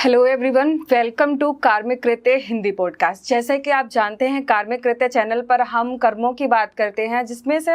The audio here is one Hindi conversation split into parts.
हेलो एवरीवन, वेलकम टू कार्मिक कृत्य हिंदी पॉडकास्ट। जैसे कि आप जानते हैं, कार्मिक कृत्य चैनल पर हम कर्मों की बात करते हैं, जिसमें से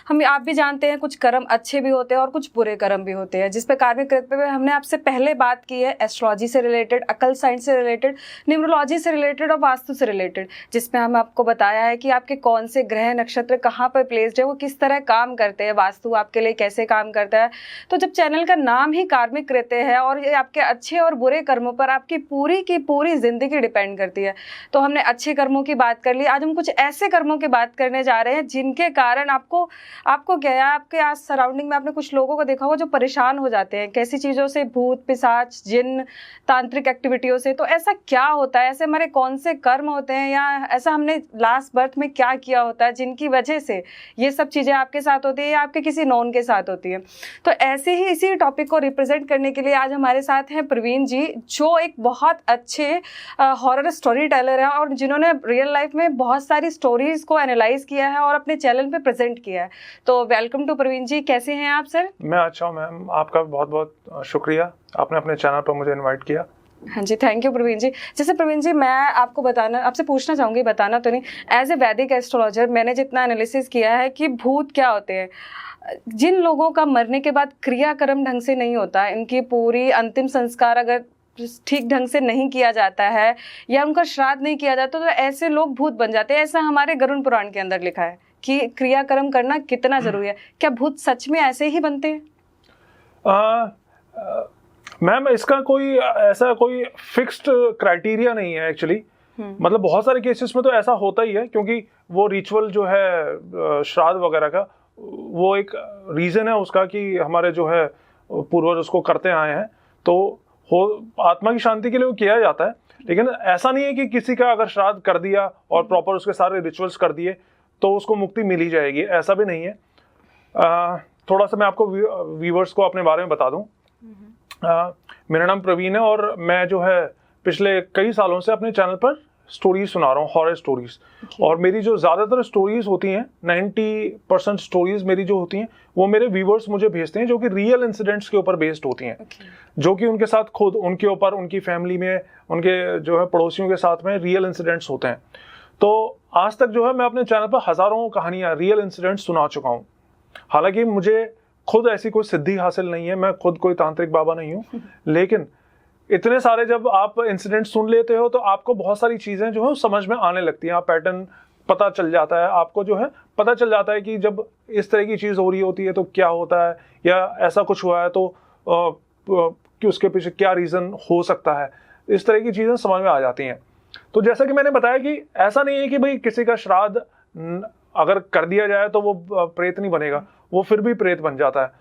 हम आप भी जानते हैं कुछ कर्म अच्छे भी होते हैं और कुछ बुरे कर्म भी होते हैं। जिस पे कार्मिक कृत्य पे हमने आपसे पहले बात की है एस्ट्रोलॉजी से रिलेटेड, अकल साइंस से रिलेटेड, न्यूमरोलॉजी से रिलेटेड और वास्तु से रिलेटेड, जिसमें हम आपको बताया है कि आपके कौन से ग्रह नक्षत्र कहाँ पर प्लेस्ड है, वो किस तरह काम करते हैं, वास्तु आपके लिए कैसे काम करता है। तो जब चैनल का नाम ही कार्मिक कृत्य है और ये आपके अच्छे और बुरे कर्मों पर आपकी पूरी की पूरी जिंदगी डिपेंड करती है, तो हमने अच्छे कर्मों की बात कर ली। आज हम कुछ ऐसे कर्मों की बात करने जा रहे हैं जिनके कारण आपको क्या है, आपके आस सराउंडिंग में आपने कुछ लोगों को देखा होगा जो परेशान हो जाते हैं कैसी चीज़ों से, भूत पिशाच, जिन, तांत्रिक एक्टिविटियों से। तो ऐसा क्या होता है, ऐसे हमारे कौन से कर्म होते हैं या ऐसा हमने लास्ट बर्थ में क्या किया होता है जिनकी वजह से ये सब चीज़ें आपके साथ होती है या आपके किसी नॉन के साथ होती है। तो ऐसे ही इसी टॉपिक को रिप्रेजेंट करने के लिए आज हमारे साथ हैं प्रवीण जी, जो एक बहुत अच्छे हॉरर स्टोरी टेलर हैं और जिन्होंने रियल लाइफ में बहुत सारी स्टोरीज को एनालाइज किया है और अपने चैनल पे प्रेजेंट किया है। तो वेलकम टू प्रवीण जी, कैसे हैं आप सर? मैं अच्छा हूँ मैम, आपका बहुत बहुत शुक्रिया, आपने अपने चैनल पर मुझे इनवाइट किया। हाँ जी, थैंक यू प्रवीण जी। जैसे प्रवीण जी, मैं आपसे पूछना चाहूँगी, बताना तो नहीं, एज ए वैदिक एस्ट्रोलॉजर मैंने जितना एनालिसिस किया है कि भूत क्या होते हैं। जिन लोगों का मरने के बाद क्रियाक्रम ढंग से नहीं होता, इनकी पूरी अंतिम संस्कार अगर ठीक ढंग से नहीं किया जाता है या उनका श्राद्ध नहीं किया जाता, तो ऐसे लोग भूत बन जाते हैं। ऐसा हमारे गरुड़ पुराण के अंदर लिखा है कि क्रियाक्रम करना कितना जरूरी है। क्या भूत सच में ऐसे ही बनते हैं? मैम, इसका कोई फिक्स्ड क्राइटेरिया नहीं है एक्चुअली। मतलब बहुत सारे केसेस में तो ऐसा होता ही है, क्योंकि वो रिचुअल जो है श्राद्ध वगैरह का, वो एक रीजन है उसका कि हमारे जो है पूर्वज उसको करते आए हैं, तो आत्मा की शांति के लिए वो किया जाता है। लेकिन ऐसा नहीं है कि किसी का अगर श्राद्ध कर दिया और प्रॉपर उसके सारे रिचुअल्स कर दिए तो उसको मुक्ति मिल ही जाएगी, ऐसा भी नहीं है। थोड़ा सा मैं आपको व्यूवर्स को अपने बारे में बता दूं। मेरा नाम प्रवीण है और मैं जो है पिछले कई सालों से अपने चैनल पर स्टोरीज सुना रहा हूँ, हॉरर स्टोरीज। और मेरी जो ज़्यादातर स्टोरीज होती हैं, 90% स्टोरीज मेरी जो होती हैं वो मेरे व्यूवर्स मुझे भेजते हैं, जो कि रियल इंसिडेंट्स के ऊपर बेस्ड होती हैं। जो कि उनके साथ खुद, उनके ऊपर, उनकी फैमिली में, उनके जो है पड़ोसियों के साथ में रियल इंसिडेंट्स होते हैं। तो आज तक जो है मैं अपने चैनल पर हज़ारों कहानियाँ, रियल इंसिडेंट्स सुना चुका हूँ। हालांकि मुझे खुद ऐसी कोई सिद्धि हासिल नहीं है, मैं खुद कोई तांत्रिक बाबा नहीं हूँ, लेकिन इतने सारे जब आप इंसिडेंट सुन लेते हो तो आपको बहुत सारी चीज़ें जो है समझ में आने लगती हैं। आप पैटर्न पता चल जाता है, आपको जो है पता चल जाता है कि जब इस तरह की चीज़ हो रही होती है तो क्या होता है, या ऐसा कुछ हुआ है तो कि उसके पीछे क्या रीज़न हो सकता है। इस तरह की चीज़ें समझ में आ जाती हैं। तो जैसा कि मैंने बताया कि ऐसा नहीं है कि भाई किसी का श्राद्ध अगर कर दिया जाए तो वो प्रेत नहीं बनेगा, वो फिर भी प्रेत बन जाता है।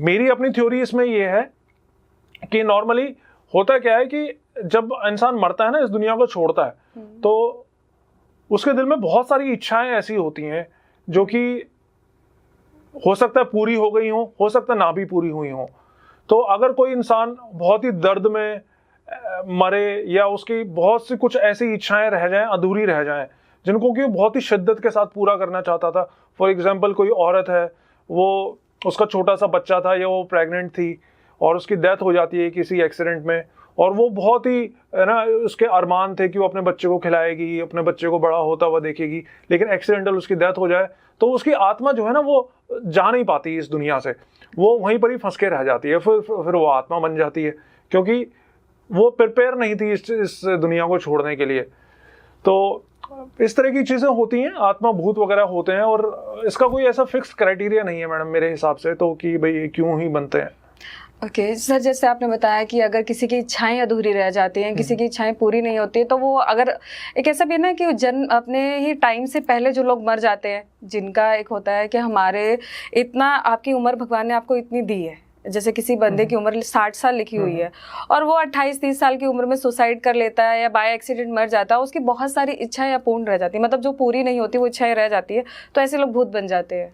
मेरी अपनी थ्योरी इसमें ये है कि नॉर्मली होता क्या है कि जब इंसान मरता है ना, इस दुनिया को छोड़ता है, तो उसके दिल में बहुत सारी इच्छाएं ऐसी होती हैं जो कि हो सकता है पूरी हो गई हो सकता है ना भी पूरी हुई हो। तो अगर कोई इंसान बहुत ही दर्द में मरे या उसकी बहुत सी कुछ ऐसी इच्छाएं रह जाएं, अधूरी रह जाएं, जिनको कि बहुत ही शिद्दत के साथ पूरा करना चाहता था। फॉर एग्जाम्पल, कोई औरत है, वो उसका छोटा सा बच्चा था या वो प्रेग्नेंट थी और उसकी डेथ हो जाती है किसी एक्सीडेंट में, और वो बहुत ही ना उसके अरमान थे कि वो अपने बच्चे को खिलाएगी, अपने बच्चे को बड़ा होता हुआ देखेगी, लेकिन एक्सीडेंटल उसकी डेथ हो जाए तो उसकी आत्मा जो है ना वो जा नहीं पाती इस दुनिया से, वो वहीं पर ही फंस के रह जाती है। फिर वो आत्मा बन जाती है, क्योंकि वो प्रिपेयर नहीं थी इस दुनिया को छोड़ने के लिए। तो इस तरह की चीज़ें होती हैं, आत्मा भूत वगैरह होते हैं, और इसका कोई ऐसा फिक्स क्राइटेरिया नहीं है मैडम मेरे हिसाब से, तो कि भाई ये क्यों ही बनते हैं। ओके सर, जैसे आपने बताया कि अगर किसी की इच्छाएं अधूरी रह जाती हैं, किसी की इच्छाएं पूरी नहीं होती, तो वो अगर एक ऐसा भी है ना कि जन्म अपने ही टाइम से पहले जो लोग मर जाते हैं, जिनका एक होता है कि हमारे इतना आपकी उम्र भगवान ने आपको इतनी दी है, जैसे किसी बंदे की उम्र 60 साल लिखी हुई है और वो 28-30 साल की उम्र में सुसाइड कर लेता है या बाय एक्सीडेंट मर जाता है, उसकी बहुत सारी इच्छाएं अपूर्ण रह जाती है, मतलब जो पूरी नहीं होती वो इच्छाएं रह जाती है, तो ऐसे लोग भूत बन जाते हैं।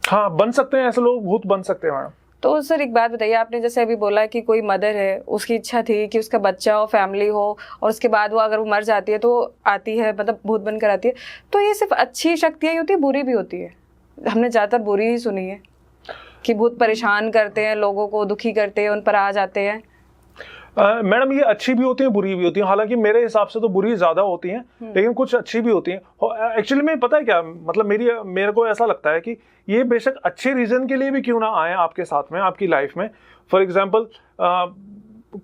हाँ, बन सकते हैं, ऐसे लोग भूत बन सकते हैं मैडम। तो सर एक बात बताइए, आपने जैसे अभी बोला कि कोई मदर है, उसकी इच्छा थी कि उसका बच्चा हो, फैमिली हो, और उसके बाद वो अगर वो मर जाती है तो आती है, मतलब भूत बनकर आती है, तो ये सिर्फ अच्छी शक्तियाँ ही होती है, बुरी भी होती है? हमने ज़्यादातर बुरी ही सुनी है कि भूत परेशान करते हैं, लोगों को दुखी करते हैं, उन पर आ जाते हैं। मैडम ये अच्छी भी होती है, बुरी भी होती है। हालांकि मेरे हिसाब से तो बुरी ज्यादा होती हैं, लेकिन कुछ अच्छी भी होती हैं। एक्चुअली में पता है क्या, मतलब मेरे को ऐसा लगता है कि ये बेशक अच्छे रीजन के लिए भी क्यों ना आए आपके साथ में, आपकी लाइफ में। फॉर एग्जाम्पल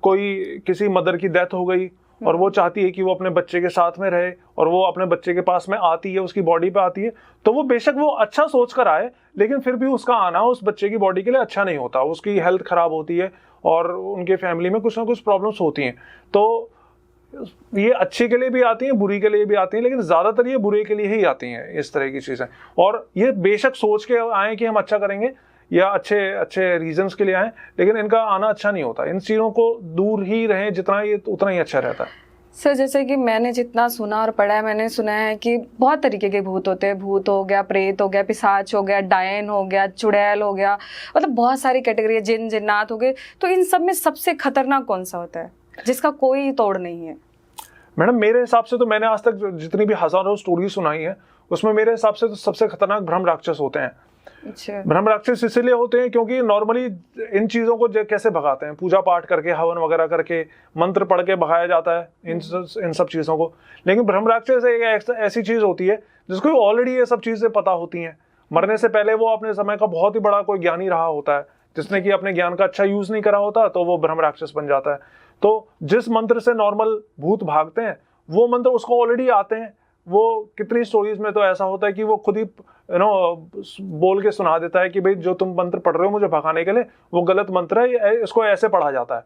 कोई किसी मदर की डेथ हो गई और वो चाहती है कि वो अपने बच्चे के साथ में रहे, और वो अपने बच्चे के पास में आती है, उसकी बॉडी पे आती है, तो वो बेशक वो अच्छा सोच कर आए, लेकिन फिर भी उसका आना उस बच्चे की बॉडी के लिए अच्छा नहीं होता, उसकी हेल्थ खराब होती है और उनके फैमिली में कुछ ना कुछ प्रॉब्लम्स होती हैं। तो ये अच्छे के लिए भी आती हैं, बुरी के लिए भी आती हैं, लेकिन ज्यादातर ये बुरे के लिए ही आती हैं इस तरह की चीजें। और ये बेशक सोच के आए कि हम अच्छा करेंगे या अच्छे अच्छे रीजंस के लिए आए, लेकिन इनका आना अच्छा नहीं होता। इन चीजों को दूर ही रहें जितना, ये उतना ही अच्छा रहता है। सर जैसे कि मैंने जितना सुना और पढ़ा है, मैंने सुना है कि बहुत तरीके के भूत होते हैं। भूत हो गया, प्रेत हो गया, पिशाच हो गया, डायन हो गया, चुड़ैल हो गया, मतलब बहुत सारी कैटेगरी है, जिन जिन्नात हो गए। तो इन सब में सबसे खतरनाक कौन सा होता है जिसका कोई तोड़ नहीं है? मैडम मेरे हिसाब से तो मैंने आज तक जितनी भी हजारों स्टोरी सुनाई है, उसमें मेरे हिसाब से तो सबसे खतरनाक ब्रह्म राक्षस होते हैं। अच्छा। ब्रह्म राक्षस इसलिए होते हैं क्योंकि नॉर्मली इन चीजों को कैसे भगाते हैं, पूजा पाठ करके, हवन वगैरह करके, मंत्र पढ़ के भगाया जाता है इन सब चीजों को। लेकिन ब्रह्म राक्षस एक ऐसी चीज होती है जिसको ऑलरेडी ये सब चीजें पता होती हैं। मरने से पहले वो अपने समय का बहुत ही बड़ा कोई ज्ञानी रहा होता है, जिसने कि अपने ज्ञान का अच्छा यूज नहीं करा होता, तो वो ब्रह्म राक्षस बन जाता है। तो जिस मंत्र से नॉर्मल भूत भागते हैं, वो मंत्र उसको ऑलरेडी आते हैं। वो कितनी स्टोरीज में तो ऐसा होता है कि वो खुद ही बोल के सुना देता है कि भाई जो तुम मंत्र पढ़ रहे हो मुझे भगाने के लिए, वो गलत मंत्र है, इसको ऐसे पढ़ा जाता है।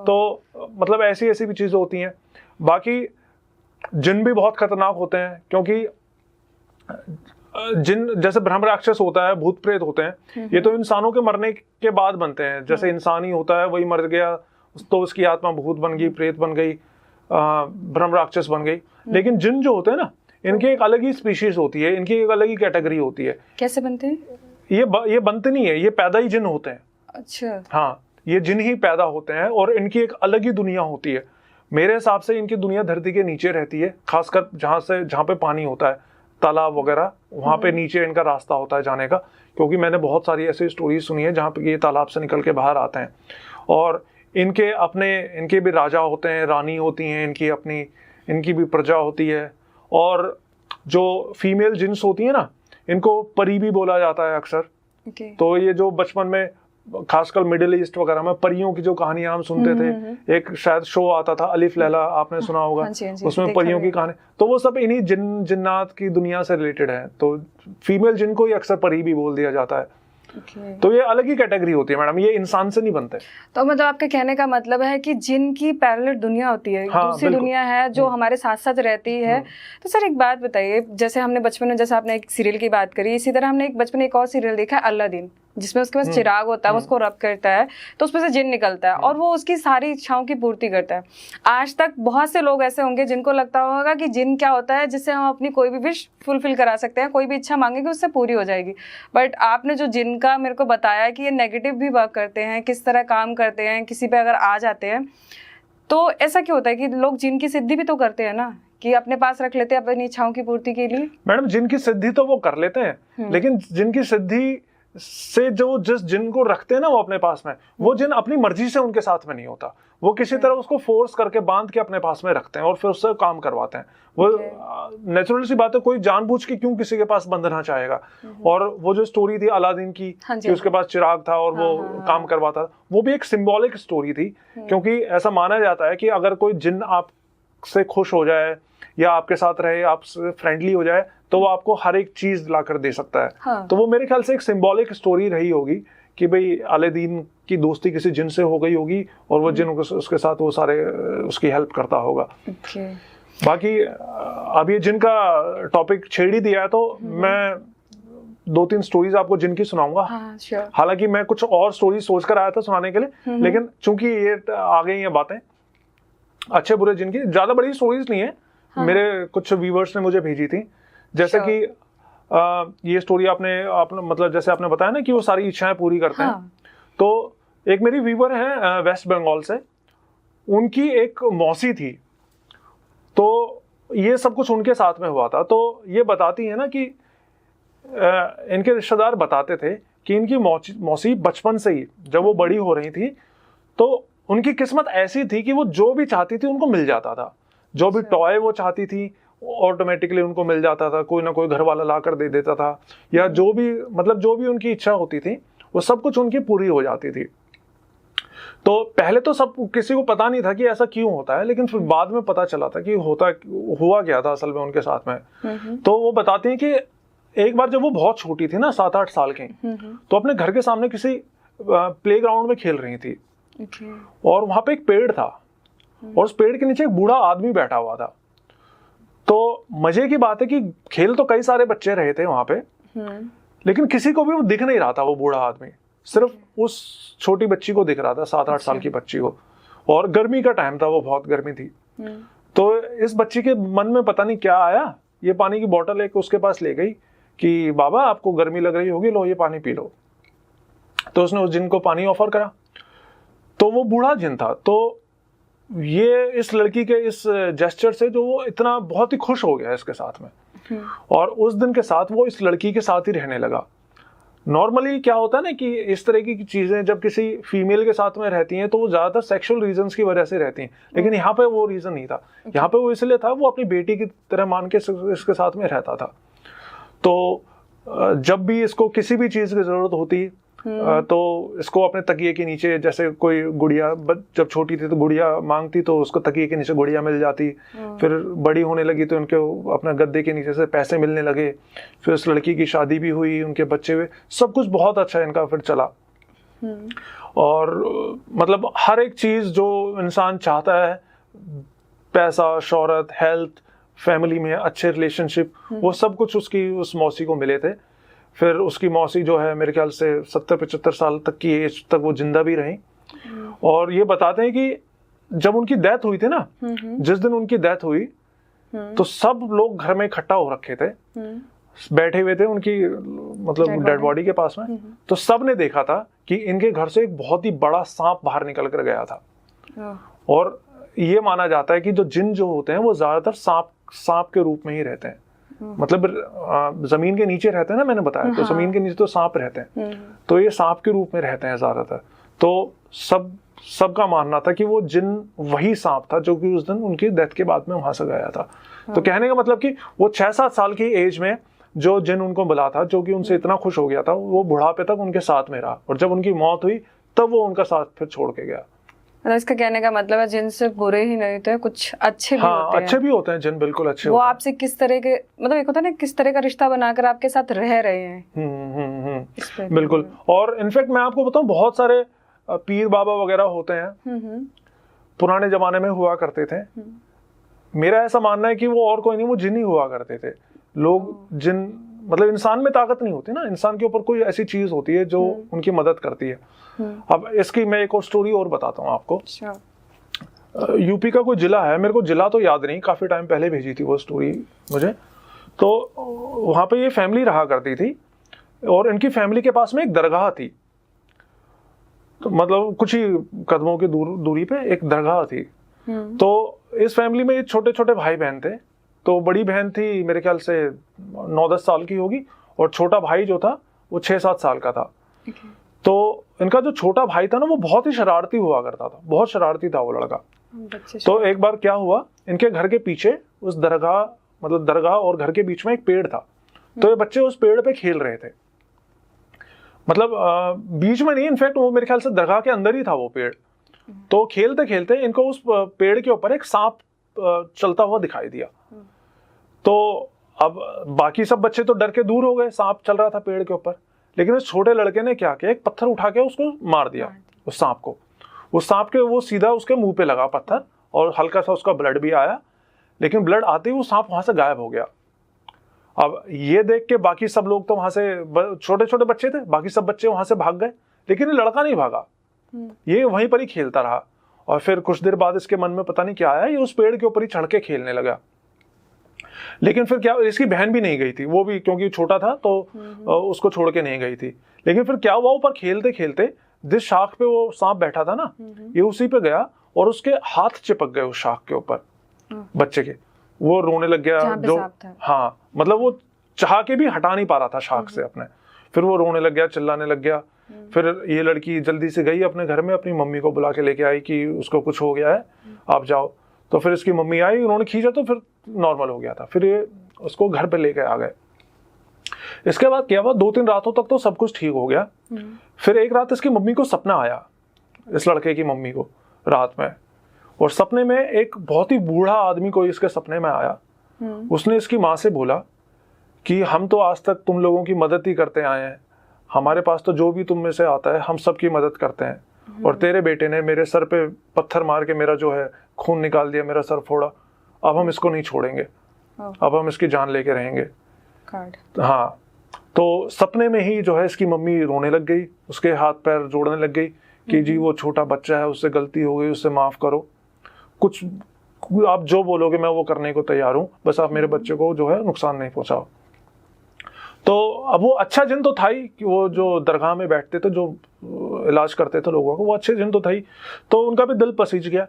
तो मतलब ऐसी ऐसी भी चीजें होती हैं। बाकी जिन भी बहुत खतरनाक होते हैं, क्योंकि जिन जैसे ब्रह्म राक्षस होता है, भूत प्रेत होते हैं, ये तो इंसानों के मरने के बाद बनते हैं। जैसे इंसान ही होता है, वही मर गया तो उसकी आत्मा भूत बन गई, प्रेत बन गई, ब्रह्म राक्षस बन गई। लेकिन जिन जो होते हैं ना, इनकी एक अलग ही स्पीशीज होती है, इनकी एक अलग ही कैटेगरी होती है। कैसे बनते हैं? ये बनते नहीं है, ये पैदा ही जिन होते हैं। अच्छा। हाँ, ये जिन ही पैदा होते हैं और इनकी एक अलग ही दुनिया होती है। मेरे हिसाब से इनकी दुनिया धरती के नीचे रहती है, खासकर जहाँ पे पानी होता है, तालाब वगैरह, वहां पे नीचे इनका रास्ता होता है जाने का। क्योंकि मैंने बहुत सारी ऐसी स्टोरी सुनी है जहाँ पे ये तालाब से निकल के बाहर आते हैं। और इनके भी राजा होते हैं, रानी होती हैं, इनकी भी प्रजा होती है। और जो फीमेल जिन्स होती है ना, इनको परी भी बोला जाता है अक्सर। तो ये जो बचपन में खासकर मिडिल ईस्ट वगैरह में परियों की जो कहानियां हम सुनते थे, एक शायद शो आता था अलिफ लैला, आपने सुना होगा। उसमें परियों की कहानी, तो वो सब इन्हीं जिन्नात की दुनिया से रिलेटेड है। तो फीमेल जिन को ही अक्सर परी भी बोल दिया जाता है। तो ये अलग ही कैटेगरी होती है मैडम, ये इंसान से नहीं बनते। तो मतलब आपके कहने का मतलब है कि जिन की पैरेलल दुनिया होती है, हाँ, दूसरी दुनिया है जो हमारे साथ साथ रहती है। तो सर एक बात बताइए, जैसे हमने बचपन में, जैसे आपने एक सीरियल की बात करी, इसी तरह हमने एक बचपन में एक और सीरियल देखा है अलादीन, जिसमें उसके पास चिराग होता है, उसको रब करता है तो उसमें से जिन निकलता है और वो उसकी सारी इच्छाओं की पूर्ति करता है। आज तक बहुत से लोग ऐसे होंगे जिनको लगता होगा कि जिन क्या होता है, जिससे हम अपनी कोई भी विश फुलफिल करा सकते हैं, कोई भी इच्छा मांगेंगे उससे पूरी हो जाएगी। बट आपने जो जिन का मेरे को बताया कि ये नेगेटिव भी वर्क करते हैं, किस तरह काम करते हैं, किसी पे अगर आ जाते हैं, तो ऐसा क्यों होता है कि लोग जिन की सिद्धि भी तो करते हैं ना, कि अपने पास रख लेते हैं अपनी इच्छाओं की पूर्ति के लिए? मैडम जिनकी सिद्धि तो वो कर लेते हैं, लेकिन जिनकी सिद्धि से जो जिस जिन को रखते हैं ना वो अपने पास में, वो जिन अपनी मर्जी से उनके साथ में नहीं होता। वो किसी तरह उसको फोर्स करके बांध के अपने पास में रखते हैं और फिर उससे काम करवाते हैं। वो नेचुरल सी बात है, कोई जानबूझ के क्यों किसी के पास बंधना चाहेगा। और वो जो स्टोरी थी अलादीन की, कि उसके पास चिराग था और वो काम करवाता था, वो भी एक सिंबॉलिक स्टोरी थी। क्योंकि ऐसा माना जाता है कि अगर कोई जिन आपसे खुश हो जाए या आपके साथ रहे, आपसे फ्रेंडली हो जाए, तो वो आपको हर एक चीज लाकर दे सकता है। तो वो मेरे ख्याल से एक सिंबॉलिक स्टोरी रही होगी कि भाई अलादीन की दोस्ती किसी जिन से हो गई होगी और वो जिन उसके साथ वो सारे उसकी हेल्प करता होगा। बाकी अब ये जिन का टॉपिक छेड़ ही दिया है, तो मैं 2-3 स्टोरीज आपको जिन की सुनाऊंगा। हालांकि मैं कुछ और स्टोरी सोच कर आया था सुनाने के लिए, लेकिन चूंकि ये आ गई ये बातें अच्छे बुरे जिन की, ज्यादा बड़ी स्टोरीज नहीं है। मेरे कुछ व्यूअर्स ने मुझे भेजी थी, जैसे कि ये स्टोरी आपने मतलब जैसे आपने बताया ना कि वो सारी इच्छाएं पूरी करते हैं। तो एक मेरी व्यूअर है वेस्ट बंगाल से, उनकी एक मौसी थी, तो ये सब कुछ उनके साथ में हुआ था। तो ये बताती है ना कि इनके रिश्तेदार बताते थे कि इनकी मौसी बचपन से ही, जब वो बड़ी हो रही थी, तो उनकी किस्मत ऐसी थी कि वो जो भी चाहती थी उनको मिल जाता था, जो भी टॉय वो चाहती थी ऑटोमेटिकली उनको मिल जाता था, कोई ना कोई घर वाला ला कर दे देता था, या जो भी मतलब जो भी उनकी इच्छा होती थी वो सब कुछ उनकी पूरी हो जाती थी। तो पहले तो सब किसी को पता नहीं था कि ऐसा क्यों होता है, लेकिन फिर बाद में पता चला था कि हुआ क्या था असल में उनके साथ में। तो वो बताती हैं कि एक बार जब वो बहुत छोटी थी ना, 7-8 साल की, तो अपने घर के सामने किसी प्लेग्राउंड में खेल रही थी, और वहां पे एक पेड़ था, और उस पेड़ के नीचे एक बूढ़ा आदमी बैठा हुआ था। तो मजे की बात है कि खेल तो कई सारे बच्चे रहे थे वहां पे, लेकिन किसी को भी वो दिख नहीं रहा था, वो बूढ़ा आदमी सिर्फ उस छोटी बच्ची को दिख रहा था, 7-8 साल की बच्ची को, और गर्मी का टाइम था, वो बहुत गर्मी थी। तो इस बच्ची के मन में पता नहीं क्या आया, ये पानी की बोतल एक उसके पास ले गई कि बाबा आपको गर्मी लग रही होगी, लो ये पानी पी लो। तो उसने उस जिन को पानी ऑफर करा, तो वो बूढ़ा जिन था, तो ये इस लड़की के इस जेस्चर से जो वो इतना बहुत ही खुश हो गया इसके साथ में, और उस दिन के साथ वो इस लड़की के साथ ही रहने लगा। नॉर्मली क्या होता है ना कि इस तरह की चीजें जब किसी फीमेल के साथ में रहती हैं तो वो ज्यादातर सेक्सुअल रीजंस की वजह से रहती हैं, लेकिन यहाँ पे वो रीजन नहीं था। यहाँ पे वो इसलिए था, वो अपनी बेटी की तरह मान के इसके साथ में रहता था। तो जब भी इसको किसी भी चीज की जरूरत होती तो इसको अपने तकिए के नीचे, जैसे कोई गुड़िया जब छोटी थी तो गुड़िया मांगती तो उसको तकिए के नीचे गुड़िया मिल जाती, फिर बड़ी होने लगी तो उनके अपना गद्दे के नीचे से पैसे मिलने लगे, फिर उस लड़की की शादी भी हुई, उनके बच्चे हुए, सब कुछ बहुत अच्छा इनका फिर चला। और मतलब हर एक चीज जो इंसान चाहता है, पैसा, शोहरत, हेल्थ, फैमिली में अच्छे रिलेशनशिप, वो सब कुछ उसकी उस मौसी को मिले थे। फिर उसकी मौसी जो है मेरे ख्याल से 70-75 साल तक की एज तक वो जिंदा भी रही। और ये बताते हैं कि जब उनकी डेथ हुई थी ना, जिस दिन उनकी डेथ हुई तो सब लोग घर में इकट्ठा हो रखे थे, बैठे हुए थे उनकी मतलब डेड बॉडी के पास में। तो सब ने देखा था कि इनके घर से एक बहुत ही बड़ा सांप बाहर निकल कर गया था। और ये माना जाता है कि जो जिन जो होते हैं वो ज्यादातर सांप के रूप में ही रहते हैं, मतलब जमीन के नीचे रहते हैं ना, मैंने बताया। तो जमीन के नीचे तो सांप रहते हैं, तो ये सांप के रूप में रहते हैं ज्यादातर। तो सबका मानना था कि वो जिन वही सांप था जो कि उस दिन उनकी डेथ के बाद में वहां से गया था। तो कहने का मतलब कि वो 6-7 साल की एज में जो जिन उनको मिला था, जो कि उनसे इतना खुश हो गया था, वो बुढ़ापे तक उनके साथ में रहा, और जब उनकी मौत हुई तब वो उनका साथ फिर छोड़ के गया। इसका कहने का मतलब है जिन से बुरे ही नहीं थे, कुछ अच्छे भी होते हैं। अच्छे भी होते हैं जिन, बिल्कुल अच्छे। वो आपसे किस तरह के, मतलब एक होता है ना, किस तरह का रिश्ता बनाकर आपके साथ रह रहे हैं। बिल्कुल। और इनफैक्ट मैं आपको बताऊं, बहुत सारे पीर बाबा वगैरह होते हैं, पुराने जमाने में हुआ करते थे। मेरा ऐसा मानना है कि वो और कोई नहीं, वो जिन ही हुआ करते थे। लोग जिन, मतलब इंसान में ताकत नहीं होती ना, इंसान के ऊपर कोई ऐसी चीज होती है जो उनकी मदद करती है। अब इसकी मैं एक और स्टोरी और बताता हूँ आपको। यूपी का कोई जिला है, मेरे को जिला तो याद नहीं, काफी टाइम पहले भेजी थी वो स्टोरी मुझे। तो वहां पे ये फैमिली रहा करती थी, और इनकी फैमिली के पास में एक दरगाह थी। तो मतलब कुछ ही कदमों की दूरी पे एक दरगाह थी। तो इस फैमिली में छोटे छोटे भाई बहन थे। तो बड़ी बहन थी मेरे ख्याल से 9-10 साल की होगी, और छोटा भाई जो था वो 6-7 साल का था। तो इनका जो छोटा भाई था ना, वो बहुत ही शरारती हुआ करता था, बहुत शरारती था वो लड़का। तो एक बार क्या हुआ, इनके घर के पीछे उस दरगाह, मतलब दरगाह और घर के बीच में एक पेड़ था। तो ये बच्चे उस पेड़ पे खेल रहे थे, मतलब बीच में नहीं, इनफैक्ट वो मेरे ख्याल से दरगाह के अंदर ही था वो पेड़। तो खेलते खेलते इनको उस पेड़ के ऊपर एक सांप चलता हुआ दिखाई दिया। तो अब बाकी सब बच्चे तो डर के दूर हो गए, सांप चल रहा था पेड़ के ऊपर। लेकिन उस छोटे लड़के ने क्या किया, एक पत्थर उठा के उसको मार दिया, उस सांप को। उस सांप के वो सीधा उसके मुंह पे लगा पत्थर, और हल्का सा उसका ब्लड भी आया। लेकिन ब्लड आते ही वो सांप वहां से गायब हो गया। अब ये देख के बाकी सब लोग तो वहां से, छोटे छोटे बच्चे थे, बाकी सब बच्चे वहां से भाग गए, लेकिन ये लड़का नहीं भागा, ये वहीं पर ही खेलता रहा। और फिर कुछ देर बाद इसके मन में पता नहीं क्या आया, ये उस पेड़ के ऊपर ही चढ़ के खेलने लगा। लेकिन फिर क्या, इसकी बहन भी नहीं गई थी, वो भी क्योंकि छोटा था तो उसको छोड़ के नहीं गई थी। लेकिन फिर क्या हुआ, ऊपर खेलते खेलते जिस शाख पे वो सांप बैठा था ना, ये उसी पे गया और उसके हाथ चिपक गए उस शाख के ऊपर बच्चे के। वो रोने लग गया, जो हाँ मतलब वो चाह के भी हटा नहीं पा रहा था शाख से अपने। फिर वो रोने लग गया, चिल्लाने लग गया। फिर ये लड़की जल्दी से गई अपने घर में, अपनी मम्मी को बुला के लेके आई कि उसको कुछ हो गया है, आप जाओ। तो फिर इसकी मम्मी आई, उन्होंने खींचा तो फिर नॉर्मल हो गया था। फिर ये उसको घर पे लेके आ गए। इसके बाद क्या हुआ, 2-3 रातों तक तो सब कुछ ठीक हो गया। फिर एक रात इसकी मम्मी को सपना आया, इस लड़के की मम्मी को रात में, और सपने में एक बहुत ही बूढ़ा आदमी कोई इसके सपने में आया। उसने इसकी माँ से बोला कि हम तो आज तक तुम लोगों की मदद ही करते आए हैं, हमारे पास तो जो भी तुम में से आता है हम सबकी मदद करते हैं, और तेरे बेटे ने मेरे सर पे पत्थर मार के मेरा जो है खून निकाल दिया, मेरा सर फोड़ा, अब हम इसको नहीं छोड़ेंगे, अब हम इसकी जान लेके रहेंगे। हाँ, तो सपने में ही जो है इसकी मम्मी रोने लग गई, उसके हाथ पैर जोड़ने लग गई कि जी वो छोटा बच्चा है, उससे गलती हो गई, उससे माफ करो, कुछ आप जो बोलोगे मैं वो करने को तैयार हूँ, बस आप मेरे बच्चे को जो है नुकसान नहीं पहुंचाओ। तो अब वो अच्छा जिन तो था ही कि वो जो दरगाह में बैठते थे, जो इलाज करते थे लोगों को, वो अच्छे जिन तो था ही, तो उनका भी दिल पसीज गया।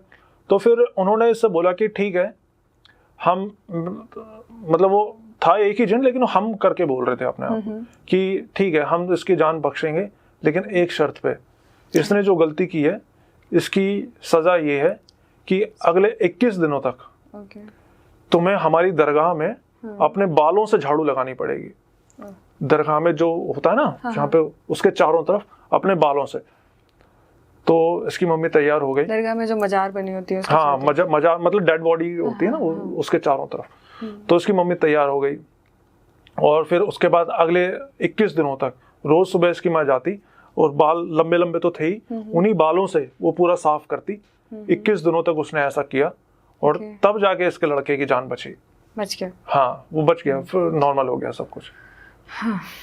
तो फिर उन्होंने इससे बोला कि ठीक है, हम मतलब वो था एक ही जिन, लेकिन हम करके बोल रहे थे अपने आप कि ठीक है हम इसकी जान बख्शेंगे, लेकिन एक शर्त पे, इसने जो गलती की है इसकी सजा ये है कि अगले 21 दिनों तक तुम्हें हमारी दरगाह में अपने बालों से झाड़ू लगानी पड़ेगी। दरगाह में जो होता है ना, जहाँ पे उसके चारों तरफ अपने बालों से। तो इसकी मम्मी तैयार हो गई। दरगाह में जो मजार बनी होती है, हाँ, मजार मतलब डेड बॉडी होती है ना, वो उसके चारों तरफ। तो इसकी मम्मी तैयार हो गई, और फिर उसके बाद अगले 21 दिनों तक रोज सुबह इसकी माँ जाती, और बाल लंबे लंबे तो थे ही, उन्हीं बालों से वो पूरा साफ करती। 21 दिनों तक उसने ऐसा किया, और तब जाके इसके लड़के की जान बच गया। हाँ, वो बच गया, फिर नॉर्मल हो गया सब कुछ।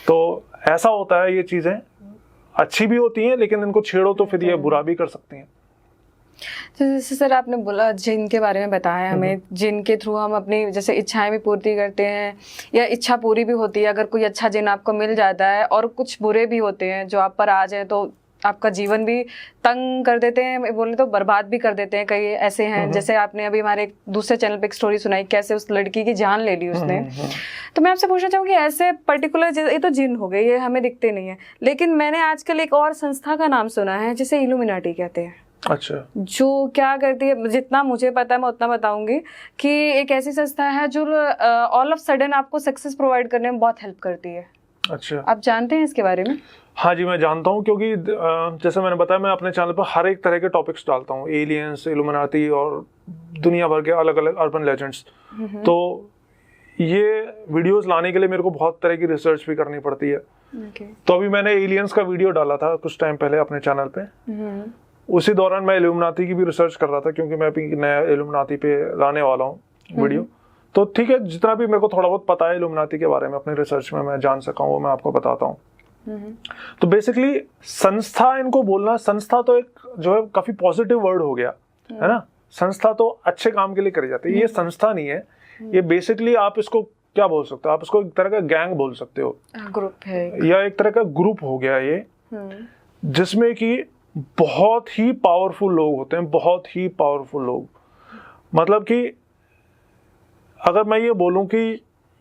तो ऐसा होता है, ये चीजें अच्छी भी होती हैं, लेकिन इनको छेड़ो तो फिर ये बुरा भी कर सकती हैं। तो जैसे सर आपने बोला जिन के बारे में बताया हमें, जिन के थ्रू हम अपनी जैसे इच्छाएं भी पूर्ति करते हैं, या इच्छा पूरी भी होती है अगर कोई अच्छा जिन आपको मिल जाता है, और कुछ बुरे भी होते हैं जो आप पर आ जाए तो आपका जीवन भी तंग कर देते हैं, बोले तो बर्बाद भी कर देते हैं। कई ऐसे हैं, जैसे आपने अभी हमारे एक दूसरे चैनल पे एक स्टोरी सुनाई, कैसे उस लड़की की जान ले ली उसने। तो मैं आपसे पूछना चाहूँगी, ऐसे पर्टिकुलर, ये तो जिन हो गए, ये हमें दिखते नहीं है, लेकिन मैंने आजकल एक और संस्था का नाम सुना है जिसे इल्यूमिनाटी कहते हैं। अच्छा। जो क्या करती है, जितना मुझे पता है मैं उतना बताऊंगी, कि एक ऐसी संस्था है जो ऑल ऑफ सडन आपको सक्सेस प्रोवाइड करने में बहुत हेल्प करती है। अच्छा, आप जानते हैं इसके बारे में? हाँ जी, मैं जानता हूँ, क्योंकि जैसे मैंने बताया, मैं अपने चैनल पर हर एक तरह के टॉपिक्स डालता हूँ, एलियंस, इल्यूमिनाटी और दुनिया भर के अलग अलग अर्बन लेजेंड्स। तो ये वीडियोस लाने के लिए मेरे को बहुत तरह की रिसर्च भी करनी पड़ती है। तो अभी मैंने एलियंस का वीडियो डाला था कुछ टाइम पहले अपने चैनल पे। उसी दौरान मैं इल्यूमिनाटी की भी रिसर्च कर रहा था, क्योंकि मैं अभी नया इल्यूमिनाटी पे लाने वाला हूँ वीडियो। तो ठीक है, जितना भी मेरे को थोड़ा बहुत पता है इल्यूमिनाटी के बारे में अपनी रिसर्च में मैं जान सका हूँ, वो मैं आपको बताता हूँ। तो बेसिकली संस्था, इनको बोलना संस्था तो एक जो है काफी पॉजिटिव वर्ड हो गया है ना। संस्था तो अच्छे काम के लिए करी जाती है, ये संस्था नहीं है, ये बेसिकली आप इसको क्या बोल सकते हो, आप इसको एक तरह का गैंग बोल सकते हो, ग्रुप है, या एक तरह का ग्रुप हो गया ये, जिसमें कि बहुत ही पावरफुल लोग होते हैं, बहुत ही पावरफुल लोग। मतलब कि अगर मैं ये बोलूं कि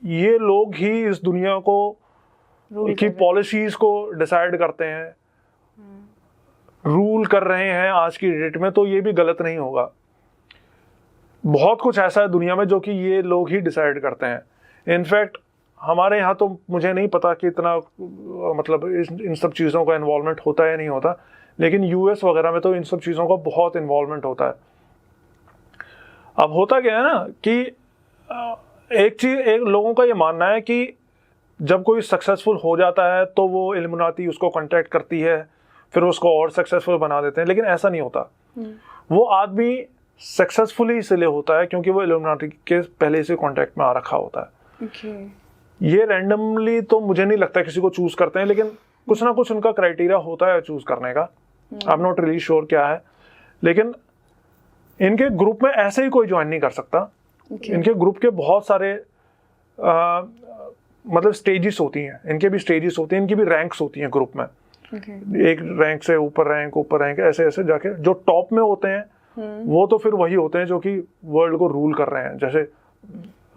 ये लोग ही इस दुनिया को की पॉलिसीज को डिसाइड करते हैं, रूल कर रहे हैं आज की डेट में, तो ये भी गलत नहीं होगा। बहुत कुछ ऐसा है दुनिया में जो कि ये लोग ही डिसाइड करते हैं। इनफैक्ट हमारे यहाँ तो मुझे नहीं पता कि इतना मतलब इन सब चीज़ों का इन्वॉल्वमेंट होता है या नहीं होता, लेकिन यूएस वगैरह में तो इन सब चीज़ों का बहुत इन्वॉल्वमेंट होता है। अब होता क्या है ना कि एक लोगों का ये मानना है कि जब कोई सक्सेसफुल हो जाता है तो वो इल्यूमिनाटी उसको कांटेक्ट करती है, फिर उसको और सक्सेसफुल बना देते हैं, लेकिन ऐसा नहीं होता। वो आदमी सक्सेसफुल ही इसलिए होता है क्योंकि वो इल्यूमिनाटी के पहले से कांटेक्ट में आ रखा होता है। ये रैंडमली तो मुझे नहीं लगता किसी को चूज करते हैं, लेकिन कुछ ना कुछ उनका क्राइटेरिया होता है चूज करने का। I am not really sure क्या है, लेकिन इनके ग्रुप में ऐसे ही कोई ज्वाइन नहीं कर सकता। इनके ग्रुप के बहुत सारे मतलब स्टेजेस होती हैं, इनके भी स्टेजेस होती हैं, इनकी भी रैंक्स होती हैं ग्रुप में। एक रैंक से ऊपर रैंक ऐसे ऐसे जाके जो टॉप में होते हैं वो तो फिर वही होते हैं जो कि वर्ल्ड को रूल कर रहे हैं। जैसे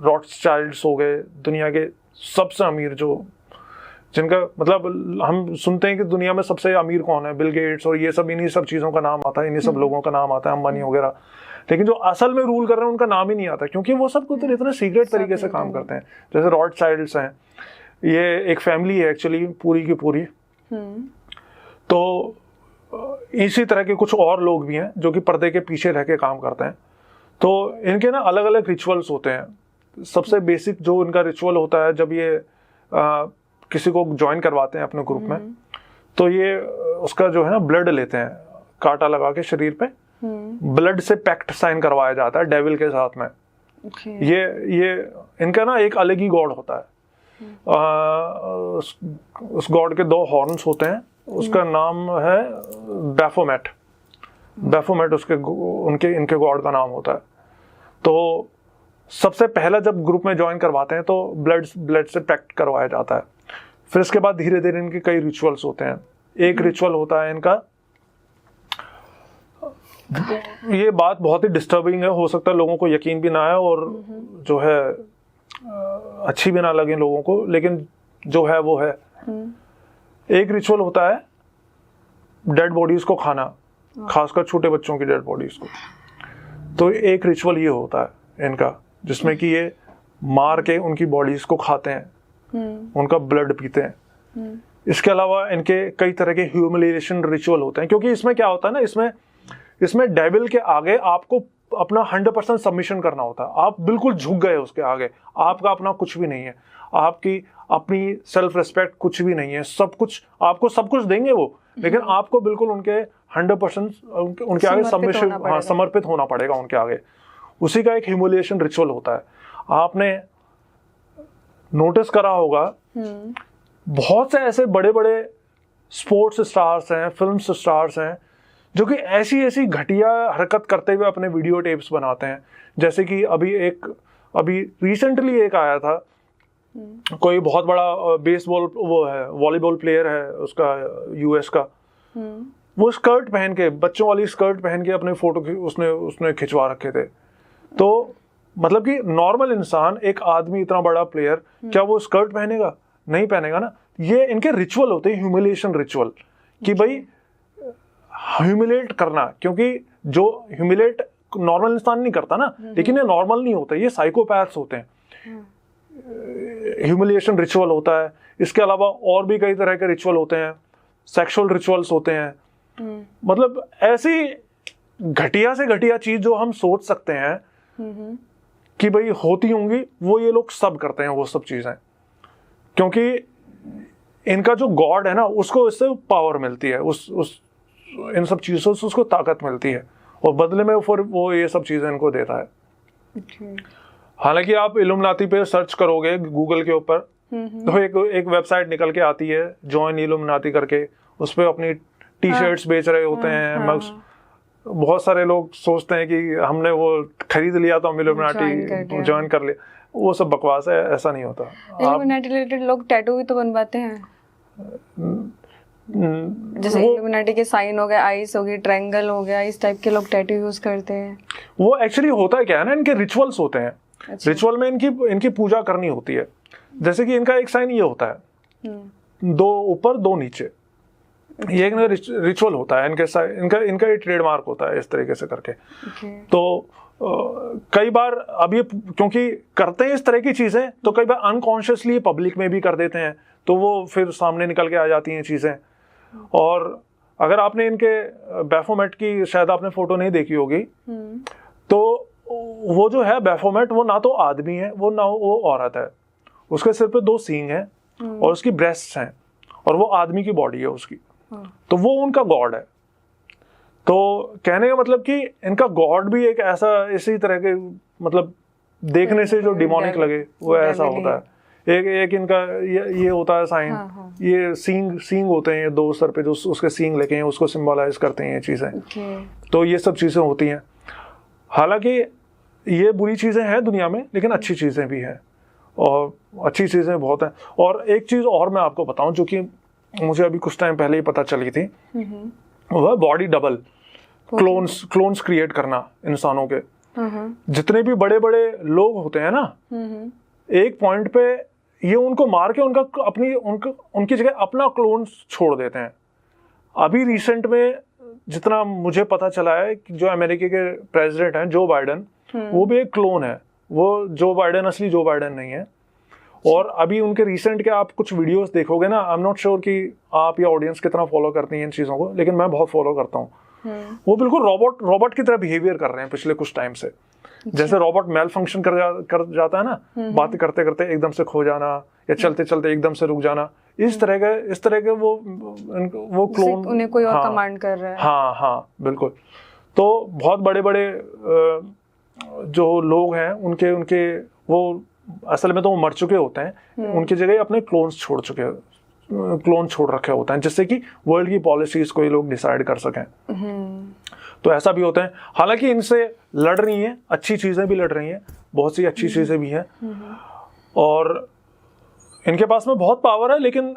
रॉथस्चाइल्ड्स हो गए, दुनिया के सबसे अमीर जो जिनका मतलब हम सुनते हैं कि दुनिया में सबसे अमीर कौन है, बिल गेट्स और ये सब, इन्हीं सब चीज़ों का नाम आता है, इन्हीं सब लोगों का नाम आता है, अंबानी वगैरह। लेकिन जो असल में रूल कर रहे हैं उनका नाम ही नहीं आता, क्योंकि वो सब कुछ इतने सीक्रेट तरीके से काम करते हैं। जैसे रॉथशाइल्ड्स हैं, ये एक फैमिली है एक्चुअली पूरी की पूरी। तो इसी तरह के कुछ और लोग भी हैं जो कि पर्दे के पीछे रह के काम करते हैं। तो इनके ना अलग अलग रिचुअल्स होते हैं। सबसे बेसिक जो इनका रिचुअल होता है, जब ये किसी को ज्वाइन करवाते हैं अपने ग्रुप में, तो ये उसका जो है ना ब्लड लेते हैं, कांटा लगा के शरीर पे ब्लड से पैक्ट साइन करवाया जाता है डेविल के साथ में। ये इनका ना एक अलग ही गॉड होता है। उस गॉड के 2 हॉर्न्स होते हैं, उसका नाम है बैफोमेट। बैफोमेट इनके गॉड का नाम होता है। तो सबसे पहला जब ग्रुप में ज्वाइन करवाते हैं तो ब्लड से पैक्ट करवाया जाता है। फिर इसके बाद धीरे धीरे इनके कई रिचुअल्स होते हैं। एक रिचुअल होता है इनका, ये बात बहुत ही डिस्टर्बिंग है, हो सकता है लोगों को यकीन भी ना आए और जो है अच्छी भी ना लगे लोगों को, लेकिन जो है वो है। एक रिचुअल होता है डेड बॉडीज को खाना, खासकर छोटे बच्चों की डेड बॉडीज को। तो एक रिचुअल ये होता है इनका, जिसमें कि ये मार के उनकी बॉडीज को खाते हैं, उनका ब्लड पीते हैं। इसके अलावा इनके कई तरह के ह्यूमिलिएशन रिचुअल होते हैं, क्योंकि इसमें क्या होता है ना, इसमें डेविल के आगे आपको अपना 100% सबमिशन करना होता है। आप बिल्कुल झुक गए उसके आगे, आपका अपना कुछ भी नहीं है, आपकी अपनी सेल्फ रिस्पेक्ट कुछ भी नहीं है। सब कुछ आपको सब कुछ देंगे वो, लेकिन आपको बिल्कुल उनके 100% उनके आगे सबमिशन, समर्पित होना पड़ेगा उनके आगे। उसी का एक ह्यूमिलिएशन रिचुअल होता है। आपने नोटिस करा होगा बहुत से ऐसे बड़े बड़े स्पोर्ट्स स्टार्स हैं, फिल्म स्टार्स हैं, जो कि ऐसी घटिया हरकत करते हुए अपने वीडियो टेप्स बनाते हैं। जैसे कि अभी रिसेंटली एक आया था, कोई बहुत बड़ा बेसबॉल वो है, वॉलीबॉल प्लेयर है उसका, यूएस का। वो स्कर्ट पहन के, बच्चों वाली स्कर्ट पहन के अपने फोटो उसने खिंचवा रखे थे। तो मतलब कि नॉर्मल इंसान, एक आदमी इतना बड़ा प्लेयर, क्या वो स्कर्ट पहनेगा? नहीं पहनेगा ना। ये इनके रिचुअल होते हैं, ह्यूमिलिएशन रिचुअल, कि भाई ह्यूमिलेट करना, क्योंकि जो ह्यूमिलेट नॉर्मल इंसान नहीं करता ना, लेकिन ये नॉर्मल नहीं होता, ये साइकोपैथ्स होते हैं। ह्यूमिलिएशन रिचुअल होता है। इसके अलावा और भी कई तरह के रिचुअल होते हैं, सेक्सुअल रिचुअल्स होते हैं। मतलब ऐसी घटिया से घटिया चीज जो हम सोच सकते हैं कि भाई होती होंगी, वो ये लोग सब करते हैं, वो सब चीजें। क्योंकि इनका जो गॉड है ना, उसको इससे पावर मिलती है, इन सब चीजों से उसको ताकत मिलती है, और बदले में फिर वो ये सब चीजें इनको देता है। हालांकि आप इल्यूमिनाटी पे सर्च करोगे गूगल के ऊपर, तो एक वेबसाइट निकल के आती है, जॉइन इल्यूमिनाटी करके, उस पे अपनी टी-शर्ट्स बेच रहे होते हैं, मग्स। बहुत सारे लोग सोचते हैं कि हमने वो खरीद लिया तो हम इल्यूमिनाटी ज्वाइन कर लिया। वो सब बकवास है, ऐसा नहीं होता। इल्यूमिनाटी रिलेटेड लोग टैटू भी तो बनवाते हैं, जैसे इल्यूमिनाटी के साइन हो गए, आइस हो गई, ट्रायंगल हो गया, इस टाइप के लोग टैटू यूज करते हैं। वो एक्चुअली होता है क्या है ना, इनके रिचुअल्स होते हैं। अच्छा। रिचुअल में इनकी पूजा करनी होती है। जैसे कि इनका एक साइन ये होता है, 2 ऊपर 2 नीचे, ये एक रिचुअल होता है इनका ये ट्रेडमार्क होता है, इस तरीके से करके। तो कई बार अब ये क्योंकि करते हैं इस तरह की चीजें, तो कई बार अनकॉन्शियसली पब्लिक में भी कर देते हैं, तो वो फिर सामने निकल के आ जाती हैं चीजें। और अगर आपने इनके बैफोमेट की शायद आपने फोटो नहीं देखी होगी, तो वो जो है बैफोमेट, वो ना तो आदमी है, वो ना वो औरत है। उसके सिर पे 2 सींग हैं और उसकी ब्रेस्ट्स हैं, और वो आदमी की बॉडी है उसकी। तो वो उनका गॉड है। तो कहने का मतलब कि इनका गॉड भी एक ऐसा, इसी तरह के, मतलब देखने से जो डिमोनिक लगे वो ऐसा होता है। एक इनका ये होता है साइन। ये सींग होते हैं 2 सर पे, जो उसके सींग लेके हैं, उसको सिंबलाइज करते हैं ये चीजें। तो ये सब चीजें होती हैं। हालांकि ये बुरी चीजें हैं दुनिया में, लेकिन अच्छी चीजें भी हैं, और अच्छी चीजें बहुत हैं। और एक चीज और मैं आपको बताऊं, जो कि मुझे अभी कुछ टाइम पहले ही पता चली थी, वह बॉडी डबल, क्लोन्स क्रिएट करना इंसानों के। जितने भी बड़े बड़े लोग होते हैं ना, एक पॉइंट पे ये उनको मार के उनकी जगह अपना क्लोन छोड़ देते हैं। अभी रिसेंट में जितना मुझे पता चला है कि जो अमेरिका के प्रेसिडेंट हैं जो बाइडन, वो भी एक क्लोन है, वो जो बाइडन असली जो बाइडन नहीं है। और अभी उनके रिसेंट के आप कुछ वीडियोस देखोगे ना, आई एम नॉट श्योर कि आप या ऑडियंस कितना फॉलो करती हैं इन चीज़ों को, लेकिन मैं बहुत फॉलो करता हूँ। वो बिल्कुल रॉबोट की तरह बिहेवियर कर रहे हैं पिछले कुछ टाइम से। जैसे रॉबोट मेल फंक्शन कर जाता है ना, बात करते करते एकदम से खो जाना या चलते चलते एकदम से रुक जाना, इस तरह के वो क्लोन, उन्हें कोई और कमांड कर रहा है। हाँ बिल्कुल। तो बहुत बड़े बड़े जो लोग हैं उनके वो असल में तो वो मर चुके होते हैं, उनकी जगह अपने क्लोन छोड़ रखे होते हैं, जिससे कि वर्ल्ड की पॉलिसीज को ये लोग डिसाइड कर सकें। तो ऐसा भी होता है। हालांकि इनसे लड़ रही हैं, अच्छी चीजें भी लड़ रही हैं, बहुत सी अच्छी चीजें भी हैं, और इनके पास में बहुत पावर है, लेकिन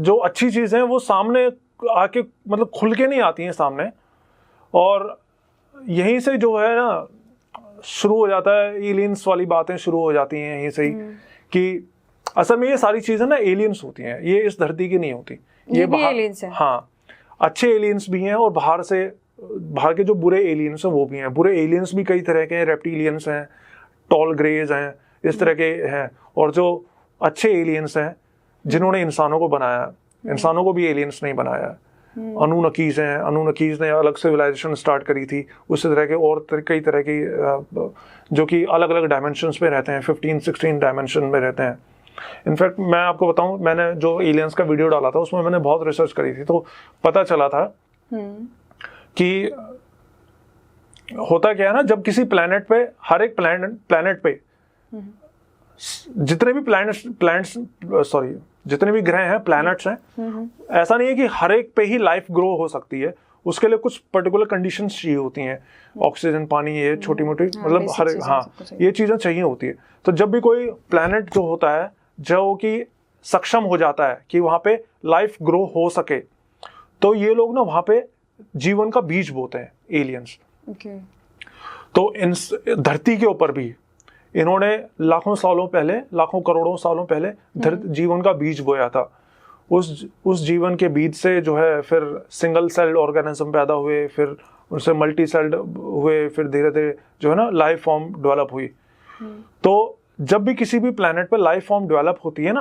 जो अच्छी चीजें हैं वो सामने आके मतलब खुल के नहीं आती हैं सामने, और यहीं से जो है ना शुरू हो जाता है, एलियंस वाली बातें शुरू हो जाती हैं यहीं से ही, कि असल में ये सारी चीजें ना एलियंस होती हैं, ये इस धरती की नहीं होती, ये भी एलियंस है। हाँ, अच्छे एलियंस भी हैं और बाहर के जो बुरे एलियंस हैं वो भी हैं। बुरे एलियंस भी कई तरह के हैं, रेप्टिलियंस हैं, टॉल ग्रेज हैं, इस तरह के हैं। और जो अच्छे एलियंस हैं जिन्होंने इंसानों को बनाया, इंसानों को भी एलियंस नहीं बनाया, अनूनकीज हैं, अनूनकीज ने अलग सिविलाइजेशन स्टार्ट करी थी, उसी तरह के और कई तरह की जो कि अलग अलग डायमेंशंस में रहते हैं, 15-16 डायमेंशन में रहते हैं। इनफैक्ट मैं आपको बताऊं, मैंने जो एलियंस का वीडियो डाला था उसमें मैंने बहुत रिसर्च करी थी, तो पता चला था कि होता क्या है ना, जब किसी प्लैनेट पे, हर एक प्लैनेट पे जितने भी ग्रह हैं, प्लैनेट्स हैं, ऐसा नहीं है कि हर एक पे ही लाइफ ग्रो हो सकती है, उसके लिए कुछ पर्टिकुलर कंडीशंस चाहिए होती हैं, ऑक्सीजन, पानी, ये छोटी मोटी मतलब हर ये चीजें चाहिए होती है। तो जब भी कोई प्लैनेट जो होता है जो कि सक्षम हो जाता है कि वहां पे लाइफ ग्रो हो सके, तो ये लोग ना वहां पे जीवन का बीज बोते हैं, एलियंस। तो इन धरती के ऊपर भी इन्होंने लाखों करोड़ों सालों पहले जीवन का बीज बोया था। उस जीवन के बीज से जो है फिर सिंगल सेल्ड ऑर्गेनिज्म पैदा हुए, फिर उनसे मल्टी सेल्ड हुए, फिर धीरे धीरे जो है ना लाइफ फॉर्म डेवलप हुई। तो जब भी किसी भी प्लैनेट पे लाइफ फॉर्म डेवलप होती है ना,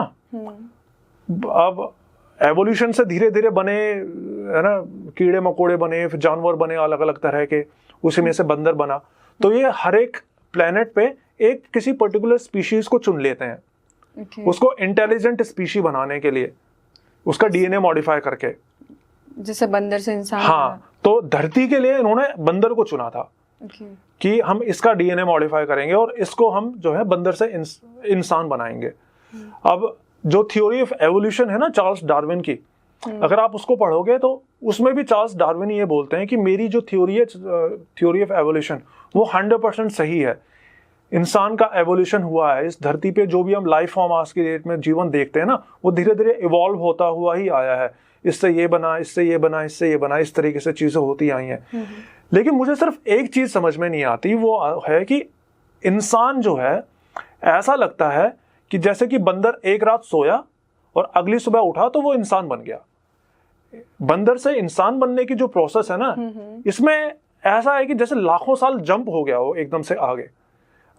अब एवोल्यूशन से धीरे धीरे बने, है ना, कीड़े मकोड़े बने, फिर जानवर बने अलग अलग तरह के, उसी में से बंदर बना। तो ये हर एक प्लैनेट पे एक किसी पर्टिकुलर स्पीशीज को चुन लेते हैं, उसको इंटेलिजेंट स्पीशी बनाने के लिए, उसका डीएनए मॉडिफाई करके, जैसे बंदर से इंसान। हाँ, तो धरती के लिए इन्होंने बंदर को चुना था कि हम इसका डीएनए मॉडिफाई करेंगे और इसको हम जो है बंदर से इंसान बनाएंगे। अब जो थ्योरी ऑफ एवोल्यूशन है ना चार्ल्स डार्विन की, अगर आप उसको पढ़ोगे तो उसमें भी चार्ल्स डार्विन ये बोलते हैं कि मेरी जो थ्योरी है, थ्योरी ऑफ एवोल्यूशन, वो 100% सही है। इंसान का एवोल्यूशन हुआ है इस धरती पे, जो भी हम लाइफ फॉर्म आज की डेट में जीवन देखते हैं ना, वो धीरे धीरे इवॉल्व होता हुआ ही आया है। इससे ये बना, इससे ये बना, इससे ये बना, इस तरीके से चीजें होती आई हैं। लेकिन मुझे सिर्फ एक चीज समझ में नहीं आती, वो है कि इंसान जो है, ऐसा लगता है कि जैसे कि बंदर एक रात सोया और अगली सुबह उठा तो वो इंसान बन गया। बंदर से इंसान बनने की जो प्रोसेस है ना, इसमें ऐसा है कि जैसे लाखों साल जंप हो गया हो एकदम से आगे,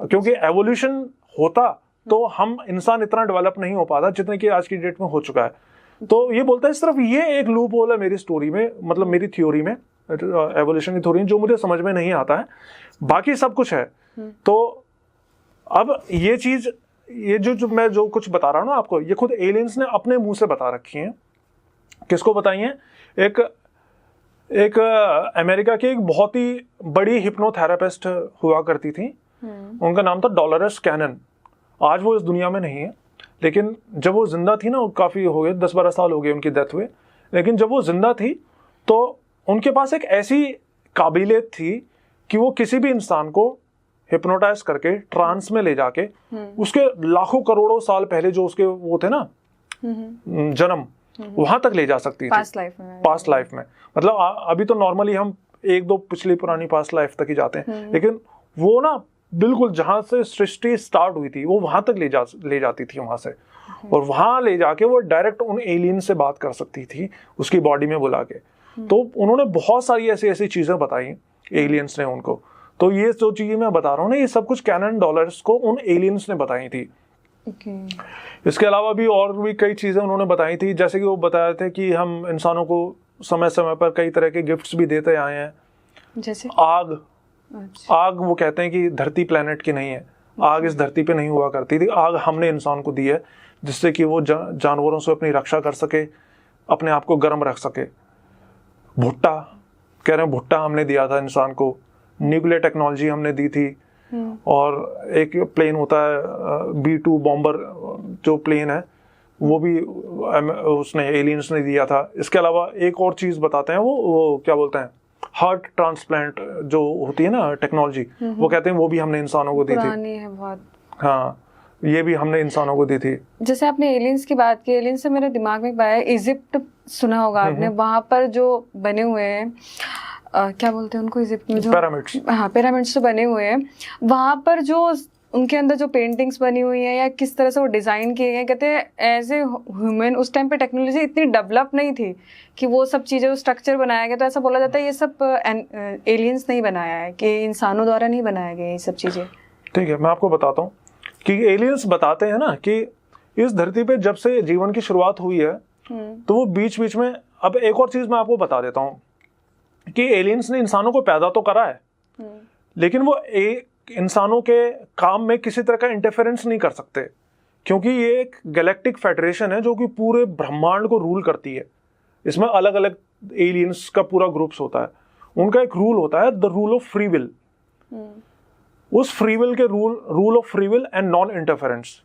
क्योंकि एवोल्यूशन होता तो हम इंसान इतना डेवलप नहीं हो पाता जितने कि आज की डेट में हो चुका है। तो ये बोलता है सिर्फ ये एक लूप होल है मेरी स्टोरी में, मतलब मेरी थ्योरी में, एवोल्यूशन की थ्योरी, जो मुझे समझ में नहीं आता है, बाकी सब कुछ है। तो अब ये चीज, ये जो मैं जो कुछ बता रहा हूँ ना आपको, ये खुद एलियंस ने अपने मुंह से बता रखी हैं। किसको बताई हैं? एक अमेरिका की एक बहुत ही बड़ी हिप्नोथेरेपिस्ट हुआ करती थी, उनका नाम था डॉलोरेस कैनन। आज वो इस दुनिया में नहीं है, लेकिन जब वो जिंदा थी ना, काफी हो गए, 10-12 साल हो गए उनकी डेथ हुए, लेकिन जब वो जिंदा थी तो उनके पास एक ऐसी काबिलियत थी कि वो किसी भी इंसान को हिप्नोटाइज करके ट्रांस में ले जाके उसके लाखों करोड़ों साल पहले जो उसके वो थे ना जन्म, वहां तक ले जा सकती थी पास्ट लाइफ में। मतलब अभी तो नॉर्मली हम 1-2 पिछली पुरानी पास्ट लाइफ तक ही जाते हैं, लेकिन वो ना बिल्कुल जहाँ से सृष्टि स्टार्ट हुई थी वो वहां तक ले जाती थी वहां से, और वहां ले जाके वो डायरेक्ट उन एलियन से बात कर सकती थी उसकी बॉडी में बुला के। तो उन्होंने बहुत सारी ऐसी ऐसी चीजें बताई एलियंस ने उनको। तो ये जो चीजें मैं बता रहा हूँ ना, ये सब कुछ कैनन डॉलर्स को उन एलियंस ने बताई थी। इसके अलावा भी और भी कई चीजें उन्होंने बताई थी, जैसे कि वो बताए थे कि हम इंसानों को समय समय पर कई तरह के गिफ्ट्स भी देते आए हैं, जैसे आग। आग वो कहते हैं कि धरती प्लेनेट की नहीं है, आग इस धरती पे नहीं हुआ करती थी, आग हमने इंसान को दी है जिससे कि वो जानवरों से अपनी रक्षा कर सके, अपने आप को गर्म रख सके। भुट्टा कह रहे हैं, भुट्टा हमने दिया था इंसान को। न्यूक्लियर टेक्नोलॉजी हमने दी थी, और एक प्लेन होता है B-2 बॉम्बर जो प्लेन है वो भी उसने एलियंस ने दिया था। इसके अलावा एक और चीज बताते हैं, वो क्या बोलते हैं, हार्ट ट्रांसप्लांट जो होती है ना टेक्नोलॉजी, वो कहते हैं वो भी हमने इंसानों को दी थी। पुरानी है बहुत। हाँ, ये भी हमने इंसानों को दी थी। जैसे आपने एलियंस की बात की, एलियंस से मेरे दिमाग में आया इजिप्ट, सुना होगा आपने, वहां पर जो बने हुए हैं क्या बोलते हैं उनको, इजिप्ट में जो पिरामिड्स, हाँ पिरामिड्स तो बने हुए हैं, वहां पर जो उनके अंदर जो पेंटिंग्स बनी हुई हैं या किस तरह से वो डिज़ाइन किए गए, कहते हैं एज ए ह्यूमन उस टाइम पे टेक्नोलॉजी इतनी डेवलप नहीं थी कि वो सब चीज़ें, स्ट्रक्चर बनाया गया, तो ऐसा बोला जाता है ये सब एलियंस नहीं बनाया है, कि इंसानों द्वारा नहीं बनाया गया ये सब चीज़ें। ठीक है, मैं आपको बताता हूँ कि एलियंस बताते हैं ना कि इस धरती पे जब से जीवन की शुरुआत हुई है तो वो बीच बीच में, अब एक और चीज़ मैं आपको बता देता हूँ कि एलियंस ने इंसानों को पैदा तो करा है, लेकिन वो इंसानों के काम में किसी तरह का इंटरफेरेंस नहीं कर सकते, क्योंकि ये एक गैलेक्टिक फेडरेशन है जो कि पूरे ब्रह्मांड को रूल करती है। इसमें अलग अलग एलियंस का पूरा ग्रुप्स होता है, उनका एक रूल होता है, the rule of free will. उस फ्री विल के rule of free will and non interference.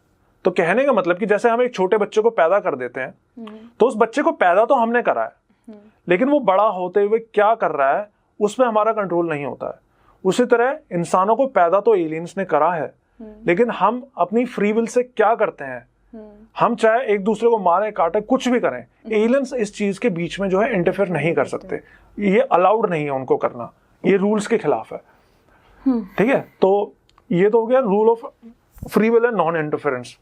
तो कहने का मतलब कि जैसे हम एक छोटे बच्चे को पैदा कर देते हैं तो उस बच्चे को पैदा तो हमने करा है, लेकिन वो बड़ा होते हुए क्या कर रहा है उसमें हमारा कंट्रोल नहीं होता है। उसी तरह इंसानों को पैदा तो एलियंस ने करा है, लेकिन हम अपनी फ्री विल से क्या करते हैं, हम चाहे एक दूसरे को मारे काटे कुछ भी करें, एलियंस इस चीज के बीच में जो है इंटरफेयर नहीं कर सकते, ये अलाउड नहीं है उनको करना, ये रूल्स के खिलाफ है। ठीक है, तो ये तो हो गया rule of free will and non interference.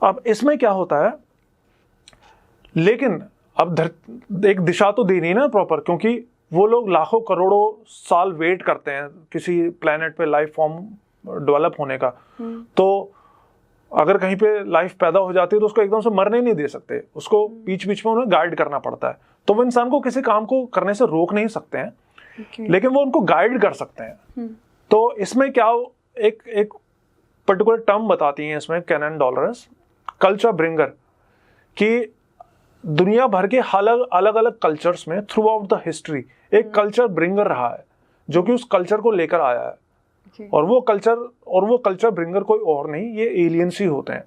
अब इसमें क्या होता है, लेकिन अब एक दिशा तो देनी है ना प्रॉपर, क्योंकि वो लोग लाखों करोड़ों साल वेट करते हैं किसी प्लेनेट पे लाइफ फॉर्म डेवलप होने का। तो अगर कहीं पे लाइफ पैदा हो जाती है तो उसको एकदम से मरने नहीं दे सकते, उसको बीच बीच में उन्हें गाइड करना पड़ता है। तो वो इंसान को किसी काम को करने से रोक नहीं सकते हैं, लेकिन वो उनको गाइड कर सकते हैं। तो इसमें क्या एक पर्टिकुलर टर्म बताती हैं इसमें कैनन डॉलर्स, कल्चर ब्रिंगर, कि दुनिया भर के अलग अलग कल्चर्स में थ्रू आउट द हिस्ट्री एक कल्चर ब्रिंगर रहा है जो कि उस कल्चर को लेकर आया है। और वो कल्चर ब्रिंगर कोई और नहीं, ये एलियंस ही होते हैं।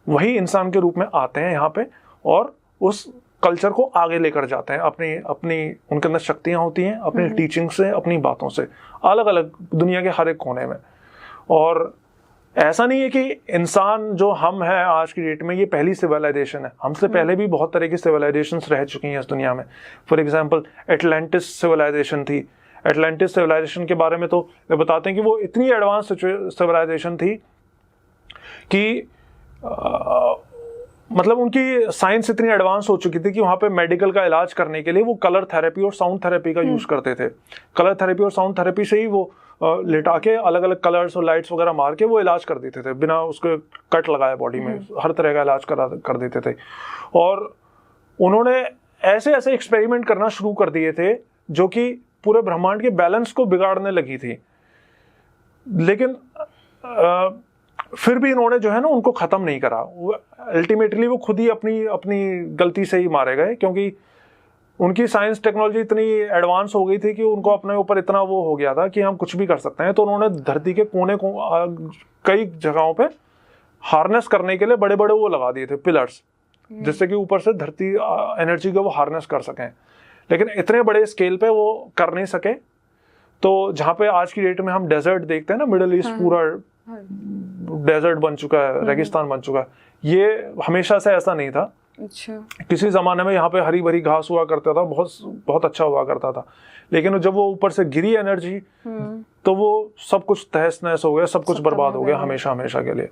वही इंसान के रूप में आते हैं यहाँ पे और उस कल्चर को आगे लेकर जाते हैं, अपनी उनके अंदर शक्तियाँ होती हैं, अपनी टीचिंग से, अपनी बातों से, अलग अलग दुनिया के हर एक कोने में। और ऐसा नहीं है कि इंसान जो हम हैं आज की डेट में ये पहली सिविलाइजेशन है, हमसे पहले भी बहुत तरह की सिविलाइजेशंस रह चुकी हैं इस दुनिया में। फॉर एग्जांपल एटलांटिस सिविलाइजेशन थी। एटलांटिस सिविलाइजेशन के बारे में तो वे बताते हैं कि वो इतनी एडवांस सिविलाइजेशन थी कि मतलब उनकी साइंस इतनी एडवांस हो चुकी थी कि वहाँ पे मेडिकल का इलाज करने के लिए वो कलर थेरेपी और साउंड थेरेपी का यूज करते थे। कलर थेरेपी और साउंड थेरेपी से ही वो लिटा के अलग अलग कलर्स और लाइट्स वगैरह मार के वो इलाज कर देते थे, बिना उसके कट लगाए बॉडी में हर तरह का इलाज कर देते थे। और उन्होंने ऐसे ऐसे एक्सपेरिमेंट करना शुरू कर दिए थे जो कि पूरे ब्रह्मांड के बैलेंस को बिगाड़ने लगी थी, लेकिन फिर भी इन्होंने जो है ना उनको खत्म नहीं करा। अल्टीमेटली वो खुद ही अपनी गलती से ही मारे गए, क्योंकि उनकी साइंस टेक्नोलॉजी इतनी एडवांस हो गई थी कि उनको अपने ऊपर इतना वो हो गया था कि हम कुछ भी कर सकते हैं। तो उन्होंने धरती के कोने को कई जगहों पे हार्नेस करने के लिए बड़े बड़े वो लगा दिए थे पिलर्स, जिससे कि ऊपर से धरती एनर्जी को वो हार्नेस कर सकें, लेकिन इतने बड़े स्केल पे वो कर नहीं सके। तो जहाँ पे आज की डेट में हम डेजर्ट देखते हैं ना, मिडिल ईस्ट पूरा डेजर्ट बन चुका है, रेगिस्तान बन चुका है, ये हमेशा से ऐसा नहीं था। अच्छा। किसी जमाने में यहाँ पे हरी भरी घास हुआ करता था, बहुत अच्छा हुआ करता था, लेकिन जब वो ऊपर से गिरी एनर्जी तो वो सब कुछ तहस नहस हो गया, सब कुछ बर्बाद हो गया हमेशा हमेशा के लिए।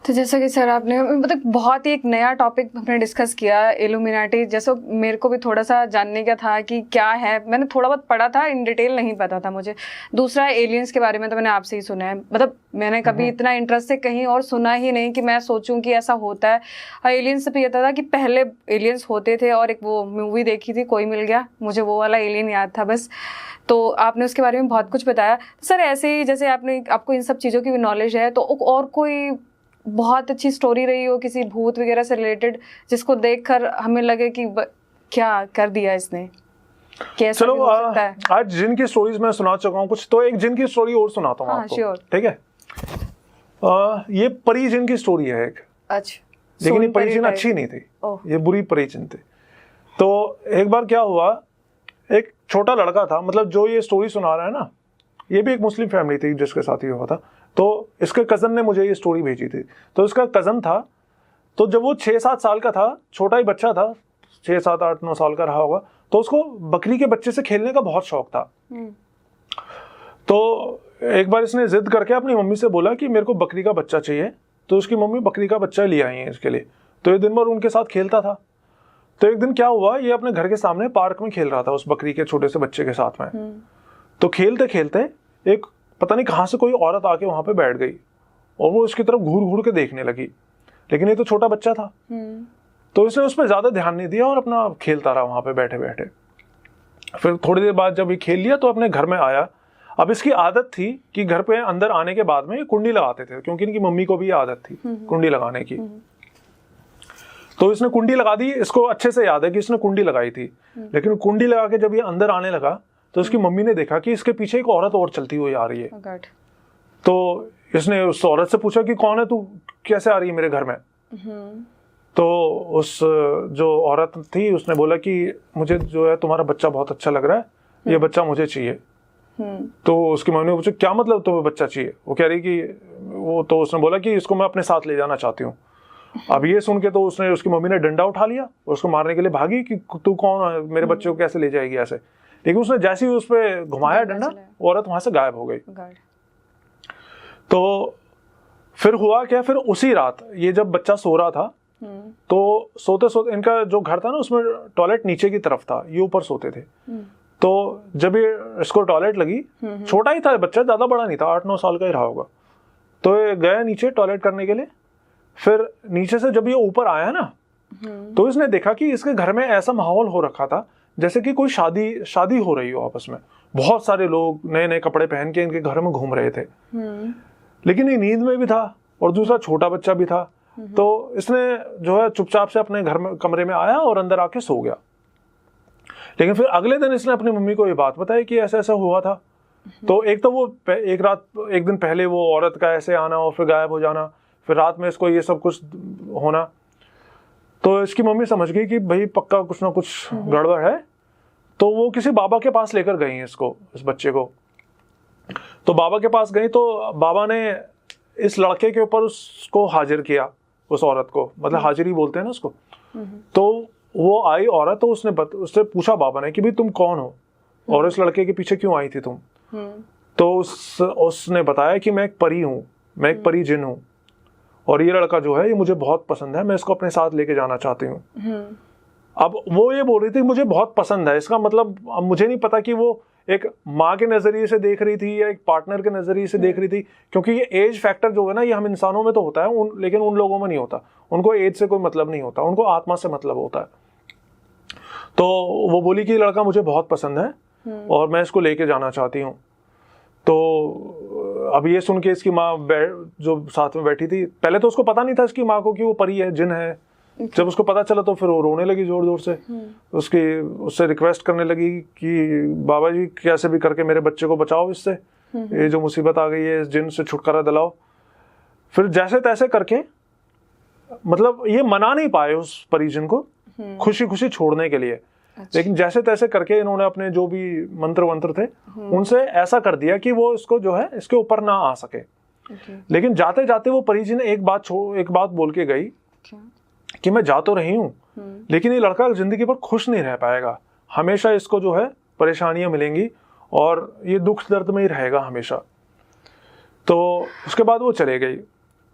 तो जैसा कि सर आपने मतलब बहुत ही एक नया टॉपिक हमने डिस्कस किया इल्यूमिनाटी, जैसे मेरे को भी थोड़ा सा जानने का था कि क्या है, मैंने थोड़ा बहुत पढ़ा था, इन डिटेल नहीं पता था मुझे। दूसरा एलियंस के बारे में तो मैंने आपसे ही सुना है, मतलब मैंने कभी इतना इंटरेस्ट से कहीं और सुना ही नहीं कि मैं सोचूं कि ऐसा होता है। और एलियंस से भी ये था कि पहले एलियंस होते थे और एक वो मूवी देखी थी कोई मिल गया, मुझे वो वाला एलियन याद था बस। तो आपने उसके बारे में बहुत कुछ बताया सर। ऐसे ही जैसे आपको इन सब चीज़ों की भी नॉलेज है, तो और कोई बहुत अच्छी स्टोरी रही हो किसी भूत वगैरह से रिलेटेड जिसको देखकर हमें लगे कि क्या कर दिया इसने, कैसा चलो भी हो सकता है? आज जिन की स्टोरीज मैं सुना चुका हूँ कुछ, तो एक जिन की स्टोरी और सुनाता हूँ आपको। श्योर। ठीक है, ये परी जिन की स्टोरी है एक। अच्छा। लेकिन ये परी जिन अच्छी नहीं थी, ये बुरी परी जिन थी। तो एक बार क्या हुआ, एक छोटा लड़का था, मतलब जो ये स्टोरी सुना रहा है ना, ये भी एक मुस्लिम फैमिली थी जिसके साथ ही हुआ था। तो इसके कज़न ने मुझे ये स्टोरी भेजी थी। तो इसका कज़न था, तो जब वो 6-7 साल का था, छोटा ही बच्चा था, 6-7-8-9 साल का रहा होगा, तो उसको बकरी के बच्चे से खेलने का बहुत शौक था। तो एक बार इसने जिद करके अपनी मम्मी से बोला कि मेरे को बकरी का बच्चा चाहिए। तो उसकी मम्मी बकरी का बच्चा ले आई है इसके लिए। तो ये दिन भर उनके साथ खेलता था। तो एक दिन क्या हुआ, ये अपने घर के सामने पार्क में खेल रहा था उस बकरी के छोटे से बच्चे के साथ में। तो खेलते खेलते एक पता नहीं कहाँ से कोई औरत आके वहां पे बैठ गई और वो उसकी तरफ घूर घूर के देखने लगी। लेकिन ये तो छोटा बच्चा था, तो इसने उस पर ज्यादा ध्यान नहीं दिया और अपना खेलता रहा वहां पे बैठे बैठे। फिर थोड़ी देर बाद जब ये खेल लिया तो अपने घर में आया। अब इसकी आदत थी कि घर पे अंदर आने के बाद में ये कुंडी लगाते थे, क्योंकि इनकी मम्मी को भी आदत थी कुंडी लगाने की। तो इसने कुंडी लगा दी। इसको अच्छे से याद है कि इसने कुंडी लगाई थी। लेकिन कुंडी लगा के जब ये अंदर आने लगा तो उसकी मम्मी ने देखा कि इसके पीछे एक औरत और चलती हुई आ रही है। तो इसने उस औरत से पूछा कि कौन है तू, कैसे आ रही है मेरे घर में? तो उस जो औरत थी उसने बोला कि मुझे जो है तुम्हारा बच्चा बहुत अच्छा लग रहा है, ये बच्चा मुझे चाहिए। तो उसकी मम्मी ने पूछा क्या मतलब तुम्हें बच्चा चाहिए? वो कह रही कि वो, तो उसने बोला कि इसको मैं अपने साथ ले जाना चाहती हूँ। अब ये सुन के तो उसकी मम्मी ने डंडा उठा लिया और उसको मारने के लिए भागी कि तू कौन है, मेरे बच्चे को कैसे ले जाएगी ऐसे। लेकिन उसने जैसे ही उस पर घुमाया डंडा, औरत वहां से गायब हो गई। तो फिर हुआ क्या, फिर उसी रात ये जब बच्चा सो रहा था, तो सोते सोते इनका जो घर था ना उसमें टॉयलेट नीचे की तरफ था, ये ऊपर सोते थे। तो जब ये इसको टॉयलेट लगी, छोटा ही था बच्चा, ज्यादा बड़ा नहीं था, 8-9 साल का ही रहा होगा। तो ये गया नीचे टॉयलेट करने के लिए। फिर नीचे से जब ये ऊपर आया ना, तो इसने देखा कि इसके घर में ऐसा माहौल हो रखा था जैसे कि कोई शादी हो रही हो आपस में। बहुत सारे लोग नए नए कपड़े पहन के इनके घर में घूम रहे थे। लेकिन ये नींद में भी था और दूसरा छोटा बच्चा भी था। तो इसने जो है चुपचाप से अपने घर में कमरे में आया और अंदर आके सो गया। लेकिन फिर अगले दिन इसने अपनी मम्मी को ये बात बताई कि ऐसा ऐसा हुआ था। तो एक तो वो एक दिन पहले वो औरत का ऐसे आना और फिर गायब हो जाना, फिर रात में इसको ये सब कुछ होना। तो इसकी मम्मी समझ गई कि भाई पक्का कुछ ना कुछ गड़बड़ है। तो वो किसी बाबा के पास लेकर गई इस बच्चे को। तो बाबा के पास गई तो बाबा ने इस लड़के के ऊपर उसको हाजिर किया, उस औरत को, मतलब हाजिरी बोलते हैं ना उसको। तो वो आई औरत, तो उससे पूछा बाबा ने कि भाई तुम कौन हो और इस लड़के के पीछे क्यों आई थी तुम? तो उसने बताया कि मैं एक परी हूँ, मैं एक परी जिन हूँ और ये लड़का जो है ये मुझे बहुत पसंद है, मैं इसको अपने साथ लेके जाना चाहती हूँ। अब वो ये बोल रही थी मुझे बहुत पसंद है, इसका मतलब अब मुझे नहीं पता कि वो एक माँ के नजरिए से देख रही थी या एक पार्टनर के नजरिए से देख रही थी, क्योंकि ये एज फैक्टर जो है ना, ये हम इंसानों में तो होता है, लेकिन उन लोगों में नहीं होता। उनको एज से कोई मतलब नहीं होता, उनको आत्मा से मतलब होता है। तो वो बोली कि लड़का मुझे बहुत पसंद है और मैं इसको लेके जाना चाहती हूँ। तो अब ये सुन के इसकी माँ जो साथ में बैठी थी, पहले तो उसको पता नहीं था इसकी माँ को कि वो परी है, जिन है। जब उसको पता चला तो फिर वो रोने लगी जोर जोर से। उससे रिक्वेस्ट करने लगी कि बाबा जी कैसे भी करके मेरे बच्चे को बचाओ इससे, ये जो मुसीबत आ गई है इस जिन से छुटकारा दिलाओ। फिर जैसे तैसे करके, मतलब ये मना नहीं पाए उस परिजन को खुशी खुशी छोड़ने के लिए। लेकिन जैसे तैसे करके इन्होंने अपने जो भी मंत्र वंत्र थे उनसे ऐसा कर दिया कि वो इसको जो है इसके ऊपर ना आ सके। लेकिन जाते जाते वो परिजन एक बात बोल के गई कि मैं जा तो रही हूँ, लेकिन ये लड़का जिंदगी पर खुश नहीं रह पाएगा, हमेशा इसको जो है परेशानियां मिलेंगी और ये दुख दर्द में ही रहेगा हमेशा। तो उसके बाद वो चले गई।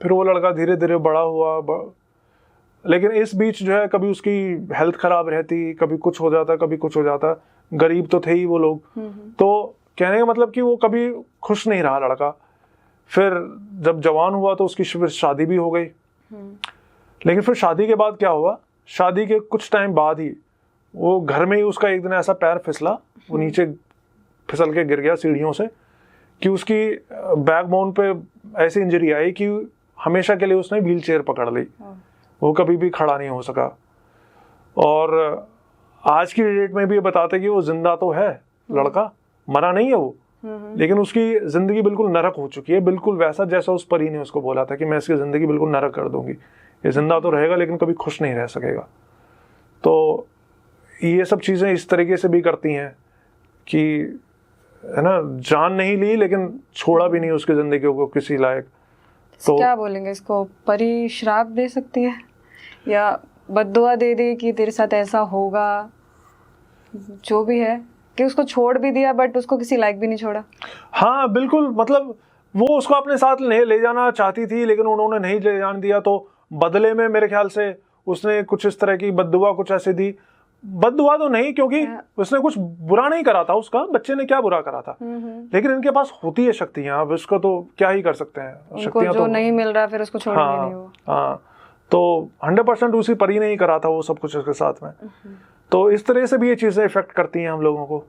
फिर वो लड़का धीरे धीरे बड़ा हुआ, लेकिन इस बीच जो है कभी उसकी हेल्थ खराब रहती, कभी कुछ हो जाता, कभी कुछ हो जाता। गरीब तो थे ही वो लोग। तो कहने का मतलब कि वो कभी खुश नहीं रहा लड़का। फिर जब जवान हुआ तो उसकी फिर शादी भी हो गई। लेकिन फिर शादी के बाद क्या हुआ, शादी के कुछ टाइम बाद ही वो घर में ही उसका एक दिन ऐसा पैर फिसला, वो नीचे फिसल के गिर गया सीढ़ियों से, कि उसकी बैकबोन पे ऐसी इंजरी आई कि हमेशा के लिए उसने व्हील चेयर पकड़ ली। वो कभी भी खड़ा नहीं हो सका। और आज की डेट में भी ये बताते कि वो जिंदा तो है, लड़का मरा नहीं है वो, लेकिन उसकी जिंदगी बिल्कुल नरक हो चुकी है, बिल्कुल वैसा जैसा उस परी ने उसको बोला था कि मैं इसकी जिंदगी बिल्कुल नरक कर दूंगी। ये जिंदा तो रहेगा लेकिन कभी खुश नहीं रह सकेगा। तो ये सब चीजें इस तरीके से भी करती हैं कि, है ना, जान नहीं ली लेकिन छोड़ा भी नहीं उसकी जिंदगी को किसी लायक। तो क्या बोलेंगे इसको, परी श्राप दे सकती है या बद्दुआ दे दी कि तेरे साथ ऐसा होगा, जो भी है, कि उसको छोड़ भी दिया बट उसको किसी लायक भी नहीं छोड़ा? हाँ बिल्कुल, मतलब वो उसको अपने साथ ले जाना चाहती थी लेकिन उन्होंने नहीं ले जाने दिया। तो बदले में मेरे ख्याल से उसने कुछ इस तरह की बद्दुआ कुछ ऐसे दी। बद्दुआ तो नहीं, क्योंकि उसने कुछ बुरा नहीं करा था, उसका बच्चे ने क्या बुरा करा था, लेकिन इनके पास होती है शक्तियां, अब इसको तो क्या ही कर सकते हैं। शक्तियां जो तो नहीं मिल रहा फिर उसको छोड़ेंगे हाँ, नहीं वो। हाँ, तो 100% उसी परी नहीं करा था वो सब कुछ उसके साथ में। तो इस तरह से भी ये चीजें इफेक्ट करती हैं हम लोगों को।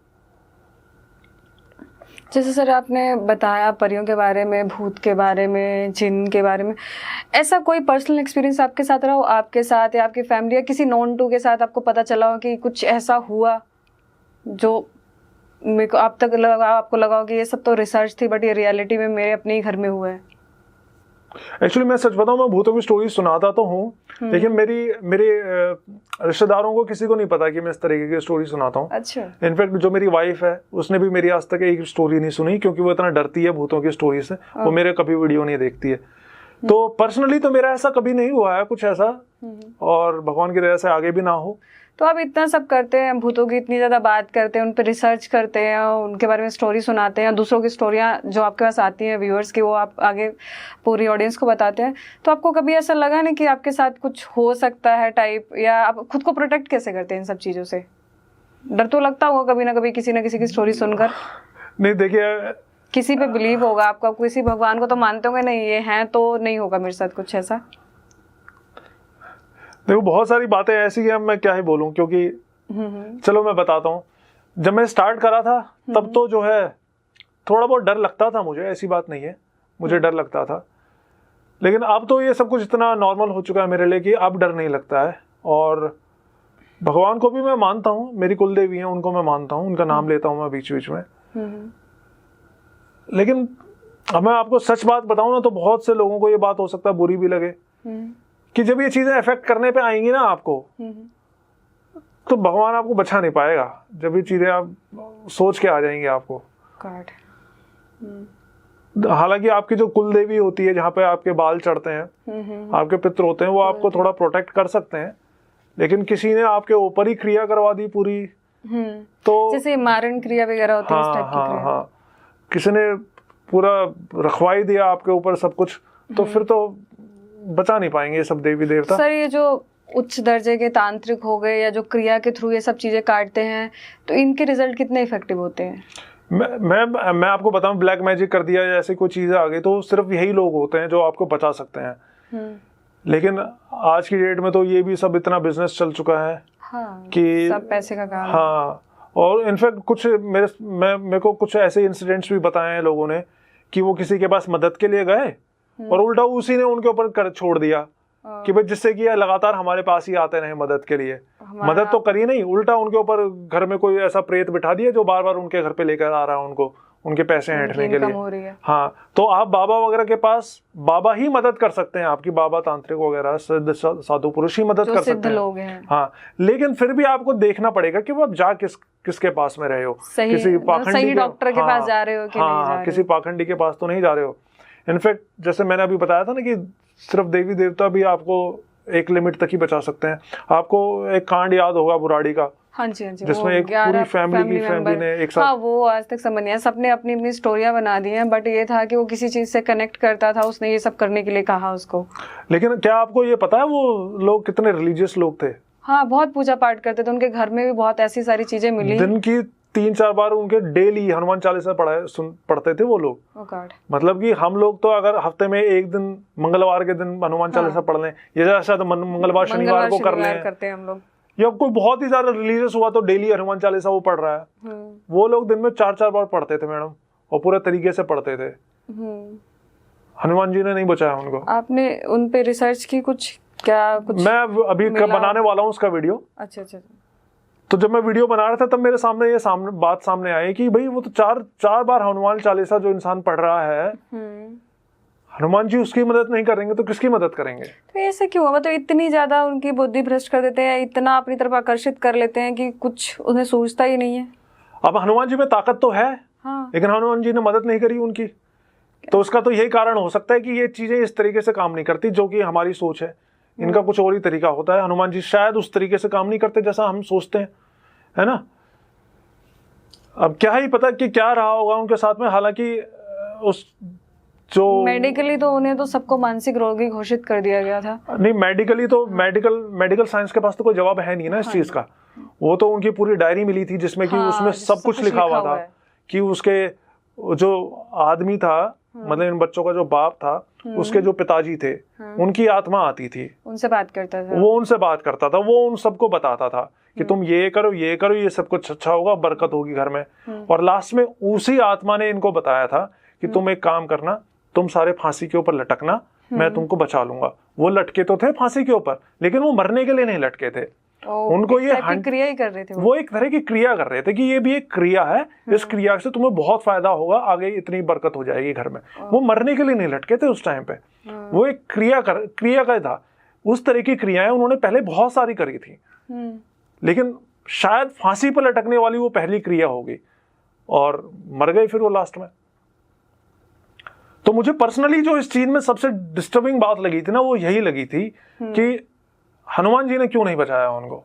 जैसे सर आपने बताया परियों के बारे में, भूत के बारे में, जिन के बारे में, ऐसा कोई पर्सनल एक्सपीरियंस आपके साथ रहा हो, आपके साथ या आपकी फैमिली या किसी नॉन टू के साथ आपको पता चला हो कि कुछ ऐसा हुआ जो मेरे को आप तक लगा, आपको लगा हो कि ये सब तो रिसर्च थी बट ये रियलिटी में मेरे अपने ही घर में हुआ है? एक्चुअली मैं सच बताऊं, मैं भूतों की स्टोरी सुनाता तो हूँ, लेकिन मेरे रिश्तेदारों को किसी को नहीं पता कि मैं इस तरीके की स्टोरी सुनाता हूँ। अच्छा। इनफैक्ट जो मेरी वाइफ है उसने भी मेरी आज तक एक स्टोरी नहीं सुनी, क्योंकि वो इतना डरती है भूतों की स्टोरी से, वो मेरे कभी वीडियो नहीं देखती है। तो पर्सनली तो मेरा ऐसा कभी नहीं हुआ है कुछ ऐसा, और भगवान की दया से आगे भी ना हो। तो आप इतना सब करते हैं, भूतों की इतनी ज़्यादा बात करते हैं, उन पर रिसर्च करते हैं, उनके बारे में स्टोरी सुनाते हैं, दूसरों की स्टोरियाँ जो आपके पास आती हैं व्यूअर्स की वो आप आगे पूरी ऑडियंस को बताते हैं, तो आपको कभी ऐसा लगा नहीं कि आपके साथ कुछ हो सकता है टाइप, या आप खुद को प्रोटेक्ट कैसे करते हैं इन सब चीज़ों से? डर तो लगता होगा कभी ना कभी किसी न किसी की स्टोरी सुनकर। नहीं देखिए, किसी पे बिलीव होगा आपका, किसी भगवान को तो मानते होंगे, नहीं ये हैं तो नहीं होगा मेरे साथ कुछ ऐसा? देखो बहुत सारी बातें ऐसी हैं, मैं क्या ही बोलूं, क्योंकि चलो मैं बताता हूँ। जब मैं स्टार्ट करा था तब तो जो है थोड़ा बहुत डर लगता था मुझे, ऐसी बात नहीं है, मुझे डर लगता था, लेकिन अब तो ये सब कुछ इतना नॉर्मल हो चुका है मेरे लिए कि अब डर नहीं लगता है। और भगवान को भी मैं मानता हूँ, मेरी कुल देवी हैं उनको मैं मानता हूँ, उनका नाम लेता हूँ मैं बीच बीच में। लेकिन अब मैं आपको सच बात बताऊं ना, तो बहुत से लोगों को ये बात हो सकता है बुरी भी लगे कि जब ये चीजें इफेक्ट करने पे आएंगी ना आपको, तो भगवान आपको बचा नहीं पाएगा। जब ये चीजें आप सोच के आ जाएंगे आपको। हालांकि आपकी जो कुल देवी होती है, जहाँ पे आपके बाल चढ़ते हैं, आपके पितृ होते हैं, वो आपको थोड़ा प्रोटेक्ट कर सकते हैं, लेकिन किसी ने आपके ऊपर ही क्रिया करवा दी पूरी, तो जैसे मारण क्रिया वगैरह होती है, इस टाइप की क्रिया। हाँ, किसी ने पूरा रखवाई दिया आपके ऊपर सब कुछ, तो फिर तो बचा नहीं पाएंगे ये सब देवी देवता। सर ये जो उच्च दर्जे के तांत्रिक हो गए या जो क्रिया के थ्रू ये सब चीजें काटते हैं, तो इनके रिजल्ट कितने इफेक्टिव होते हैं? मैं आपको बताऊं, ब्लैक मैजिक कर दिया या ऐसी कोई चीजें आ गई तो सिर्फ यही लोग होते हैं जो आपको बचा सकते हैं। लेकिन आज की डेट में तो ये भी सब इतना बिजनेस चल चुका है कि सब पैसे का काम। हाँ, और इनफैक्ट कुछ मेरे को कुछ ऐसे इंसिडेंट्स भी बताए हैं लोगों ने कि वो किसी के पास मदद के लिए गए और उल्टा उसी ने उनके ऊपर कर छोड़ दिया कि भाई जिससे कि लगातार हमारे पास ही आते रहे मदद के लिए। मदद तो करी नहीं, उल्टा उनके ऊपर घर में कोई ऐसा प्रेत बिठा दिया जो बार बार उनके घर पे लेकर आ रहा है उनको, उनके पैसे ऐंठने के लिए। हाँ, तो आप बाबा वगैरह के पास, बाबा ही मदद कर सकते हैं आपकी, बाबा तांत्रिक वगैरह सिद्ध साधु पुरुष ही मदद कर सकते हैं। हाँ, लेकिन फिर भी आपको देखना पड़ेगा कि वो आप जा किसके पास में रहे हो, किसी पाखंडी डॉक्टर के पास जा रहे हो कि नहीं जा रहे हो, किसी पाखंडी के पास तो नहीं जा रहे हो। इनफैक्ट जैसे मैंने अभी बताया था ना कि सिर्फ देवी देवता भी आपको एक लिमिट तक ही बचा सकते हैं। आपको एक कांड याद होगा बुराड़ी का, हाँ जी, हाँ जी, जिसमें एक पूरी फैमिली ने एक साथ, हाँ वो आज तक समझ नहीं आया, सबने अपनी अपनी स्टोरियां बना दी हैं, बट ये था कि वो किसी चीज से कनेक्ट करता था, उसने ये सब करने के लिए कहा उसको। लेकिन क्या आपको ये पता है वो लोग कितने रिलीजियस लोग थे? हाँ बहुत पूजा पाठ करते थे, उनके घर में भी बहुत ऐसी सारी चीजें मिली। दिन की 3-4 बार उनके डेली हनुमान चालीसा पढ़ते थे वो लोग। Oh God. मतलब कि हम लोग तो अगर हफ्ते में एक दिन मंगलवार के दिन हनुमान चालीसा पढ़ लें, या शायद मंगलवार शनिवार को कर लें, करते हैं हम लोग, या कोई बहुत ही ज्यादा रिलीजियस हुआ तो डेली हनुमान चालीसा वो पढ़ रहा है। वो लोग दिन में 4-4 बार पढ़ते थे मैडम, और पूरे तरीके से पढ़ते थे। हनुमान जी ने नहीं बचाया उनको। आपने उन पे रिसर्च की कुछ? क्या कुछ मैं अभी बनाने वाला हूँ उसका वीडियो। अच्छा। तो जब मैं वीडियो बना रहा था तब मेरे सामने ये बात सामने आई कि भाई वो तो 4 बार हनुमान चालीसा जो इंसान पढ़ रहा है, हनुमान जी उसकी मदद नहीं करेंगे तो किसकी मदद करेंगे? तो ऐसे क्यों? मतलब इतनी ज्यादा उनकी बुद्धि भ्रष्ट कर देते हैं, इतना अपनी तरफ आकर्षित कर लेते हैं कि कुछ उन्हें सोचता ही नहीं है। अब हनुमान जी में ताकत तो है, हाँ। लेकिन हनुमान जी ने मदद नहीं करी उनकी, तो उसका तो यही कारण हो सकता है कि ये चीजें इस तरीके से काम नहीं करती जो कि हमारी सोच है। इनका कुछ और ही तरीका होता है। हनुमान जी शायद उस तरीके से काम नहीं करते जैसा हम सोचते हैं, है ना। अब क्या ही पता कि क्या रहा होगा उनके साथ में। हालांकि उस जो मेडिकली तो उन्हें तो सबको मानसिक रोगी घोषित कर दिया गया था। नहीं, मेडिकली तो मेडिकल साइंस के पास तो कोई जवाब है नहीं ना इस चीज का। वो तो उनकी पूरी डायरी मिली थी जिसमें कि उसमें सब कुछ लिखा हुआ था कि उसके जो आदमी था, मतलब इन बच्चों का जो बाप था, उसके जो पिताजी थे, उनकी आत्मा आती थी, उनसे बात करता था, वो उनसे बात करता था, वो उन सबको बताता था कि तुम ये करो, ये सब कुछ अच्छा होगा, बरकत होगी घर में। और लास्ट में उसी आत्मा ने इनको बताया था कि तुम एक काम करना, तुम सारे फांसी के ऊपर लटकना, मैं तुमको बचा लूंगा। वो लटके तो थे फांसी के ऊपर, लेकिन वो मरने के लिए नहीं लटके थे। उनको ये क्रिया ही कर रहे थे, वो एक तरह की क्रिया कर रहे थे कि ये भी एक क्रिया है, इस क्रिया से तुम्हें बहुत फायदा होगा, आगे इतनी बरकत हो जाएगी घर में। वो मरने के लिए नहीं लटके थे उस टाइम पे, वो एक क्रिया का था। उस तरह की क्रियाएं उन्होंने पहले बहुत सारी करी थी, लेकिन शायद फांसी पर लटकने वाली वो पहली क्रिया होगी, और मर गए फिर वो लास्ट में। तो मुझे पर्सनली जो इस चीज में सबसे डिस्टर्बिंग बात लगी थी ना, वो यही लगी थी कि हनुमान जी ने क्यों नहीं बचाया उनको।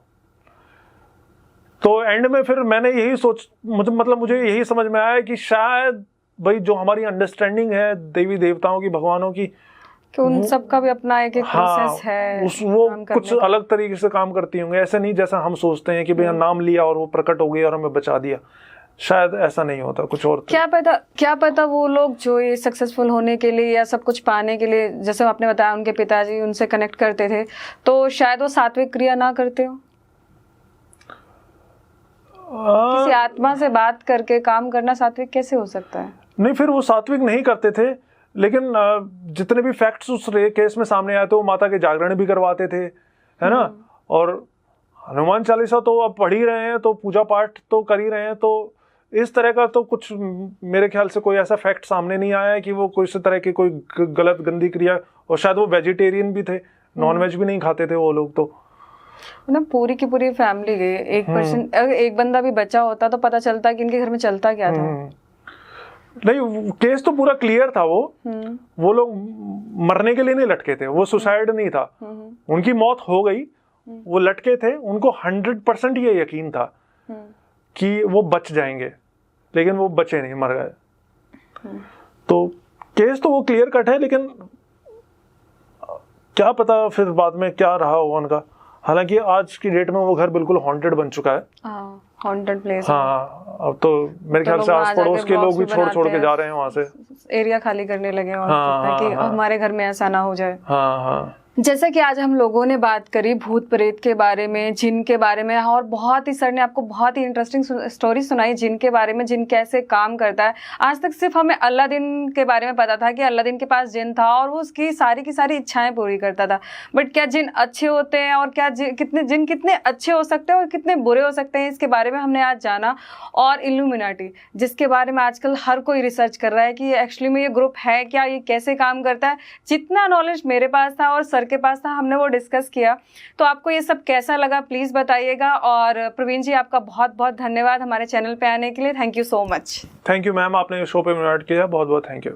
तो एंड में फिर मैंने यही मुझे यही समझ में आया कि शायद भाई जो हमारी अंडरस्टैंडिंग है देवी देवताओं की, भगवानों की, कि उन सबका भी अपना एक प्रोसेस है, वो कुछ अलग तरीके से काम करती होंगे। ऐसे नहीं जैसा हम सोचते हैं कि भैया नाम लिया और वो प्रकट हो गई और हमें बचा दिया। शायद ऐसा नहीं होता, कुछ और। क्या पता वो लोग जो ये सक्सेसफुल होने के लिए या सब कुछ पाने के लिए, जैसे आपने बताया उनके पिताजी उनसे कनेक्ट करते थे, तो शायद वो सात्विक क्रिया ना करते हो। किसी आत्मा से बात करके काम करना सात्विक कैसे हो सकता है? नहीं, फिर वो सात्विक नहीं करते थे, लेकिन जितने भी फैक्ट्स उस केस में सामने आए थे, वो माता के जागरण भी करवाते थे, है ना। और हनुमान चालीसा तो अब पढ़ ही रहे हैं, तो पूजा पाठ तो कर ही रहे हैं, तो इस तरह का तो कुछ मेरे ख्याल से कोई ऐसा फैक्ट सामने नहीं आया है कि वो कोई तरह की कोई गलत गंदी क्रिया। और शायद वो वेजिटेरियन भी थे, नॉन वेज भी नहीं खाते थे वो लोग। तो ना पूरी की पूरी फैमिली गई, एक बंदा भी बचा होता तो पता चलता कि इनके घर में चलता क्या था। नहीं, केस तो पूरा क्लियर था। वो लोग मरने के लिए नहीं लटके थे, वो सुसाइड नहीं था, उनकी मौत हो गई, वो लटके थे। उनको 100% ये यकीन था कि वो बच जाएंगे, लेकिन वो बचे नहीं, मर गए। तो केस तो वो क्लियर कट है, लेकिन क्या पता फिर बाद में क्या रहा होगा उनका। हालांकि आज की डेट में वो घर बिल्कुल हॉन्टेड बन चुका है, हॉन्टेड प्लेस। हाँ, अब तो मेरे ख्याल से आस पड़ोस के लोग भी छोड़ के जा रहे हैं वहां से, एरिया खाली करने लगे हैं, ताकि हमारे घर में ऐसा ना हो जाए। हाँ। जैसा कि आज हम लोगों ने बात करी भूत प्रेत के बारे में, जिन के बारे में, और बहुत ही सर ने आपको बहुत ही इंटरेस्टिंग स्टोरी सुनाई जिन के बारे में, जिन कैसे काम करता है। आज तक सिर्फ हमें अल्लादीन के बारे में पता था कि अल्लादीन के पास जिन था और वो उसकी सारी की सारी इच्छाएं पूरी करता था। बट क्या जिन अच्छे होते हैं, और क्या जिन कितने अच्छे हो सकते हैं और कितने बुरे हो सकते हैं, इसके बारे में हमने आज जाना। और इल्यूमिनाटी, जिसके बारे में आजकल हर कोई रिसर्च कर रहा है कि एक्चुअली में ये ग्रुप है क्या, ये कैसे काम करता है। जितना नॉलेज मेरे पास था और सर के पास था, हमने वो डिस्कस किया। तो आपको ये सब कैसा लगा प्लीज बताइएगा। और प्रवीण जी, आपका बहुत बहुत धन्यवाद हमारे चैनल पे आने के लिए। Thank you so much. Thank you ma'am, आपने शो पे इनवाइट किया, बहुत बहुत थैंक यू।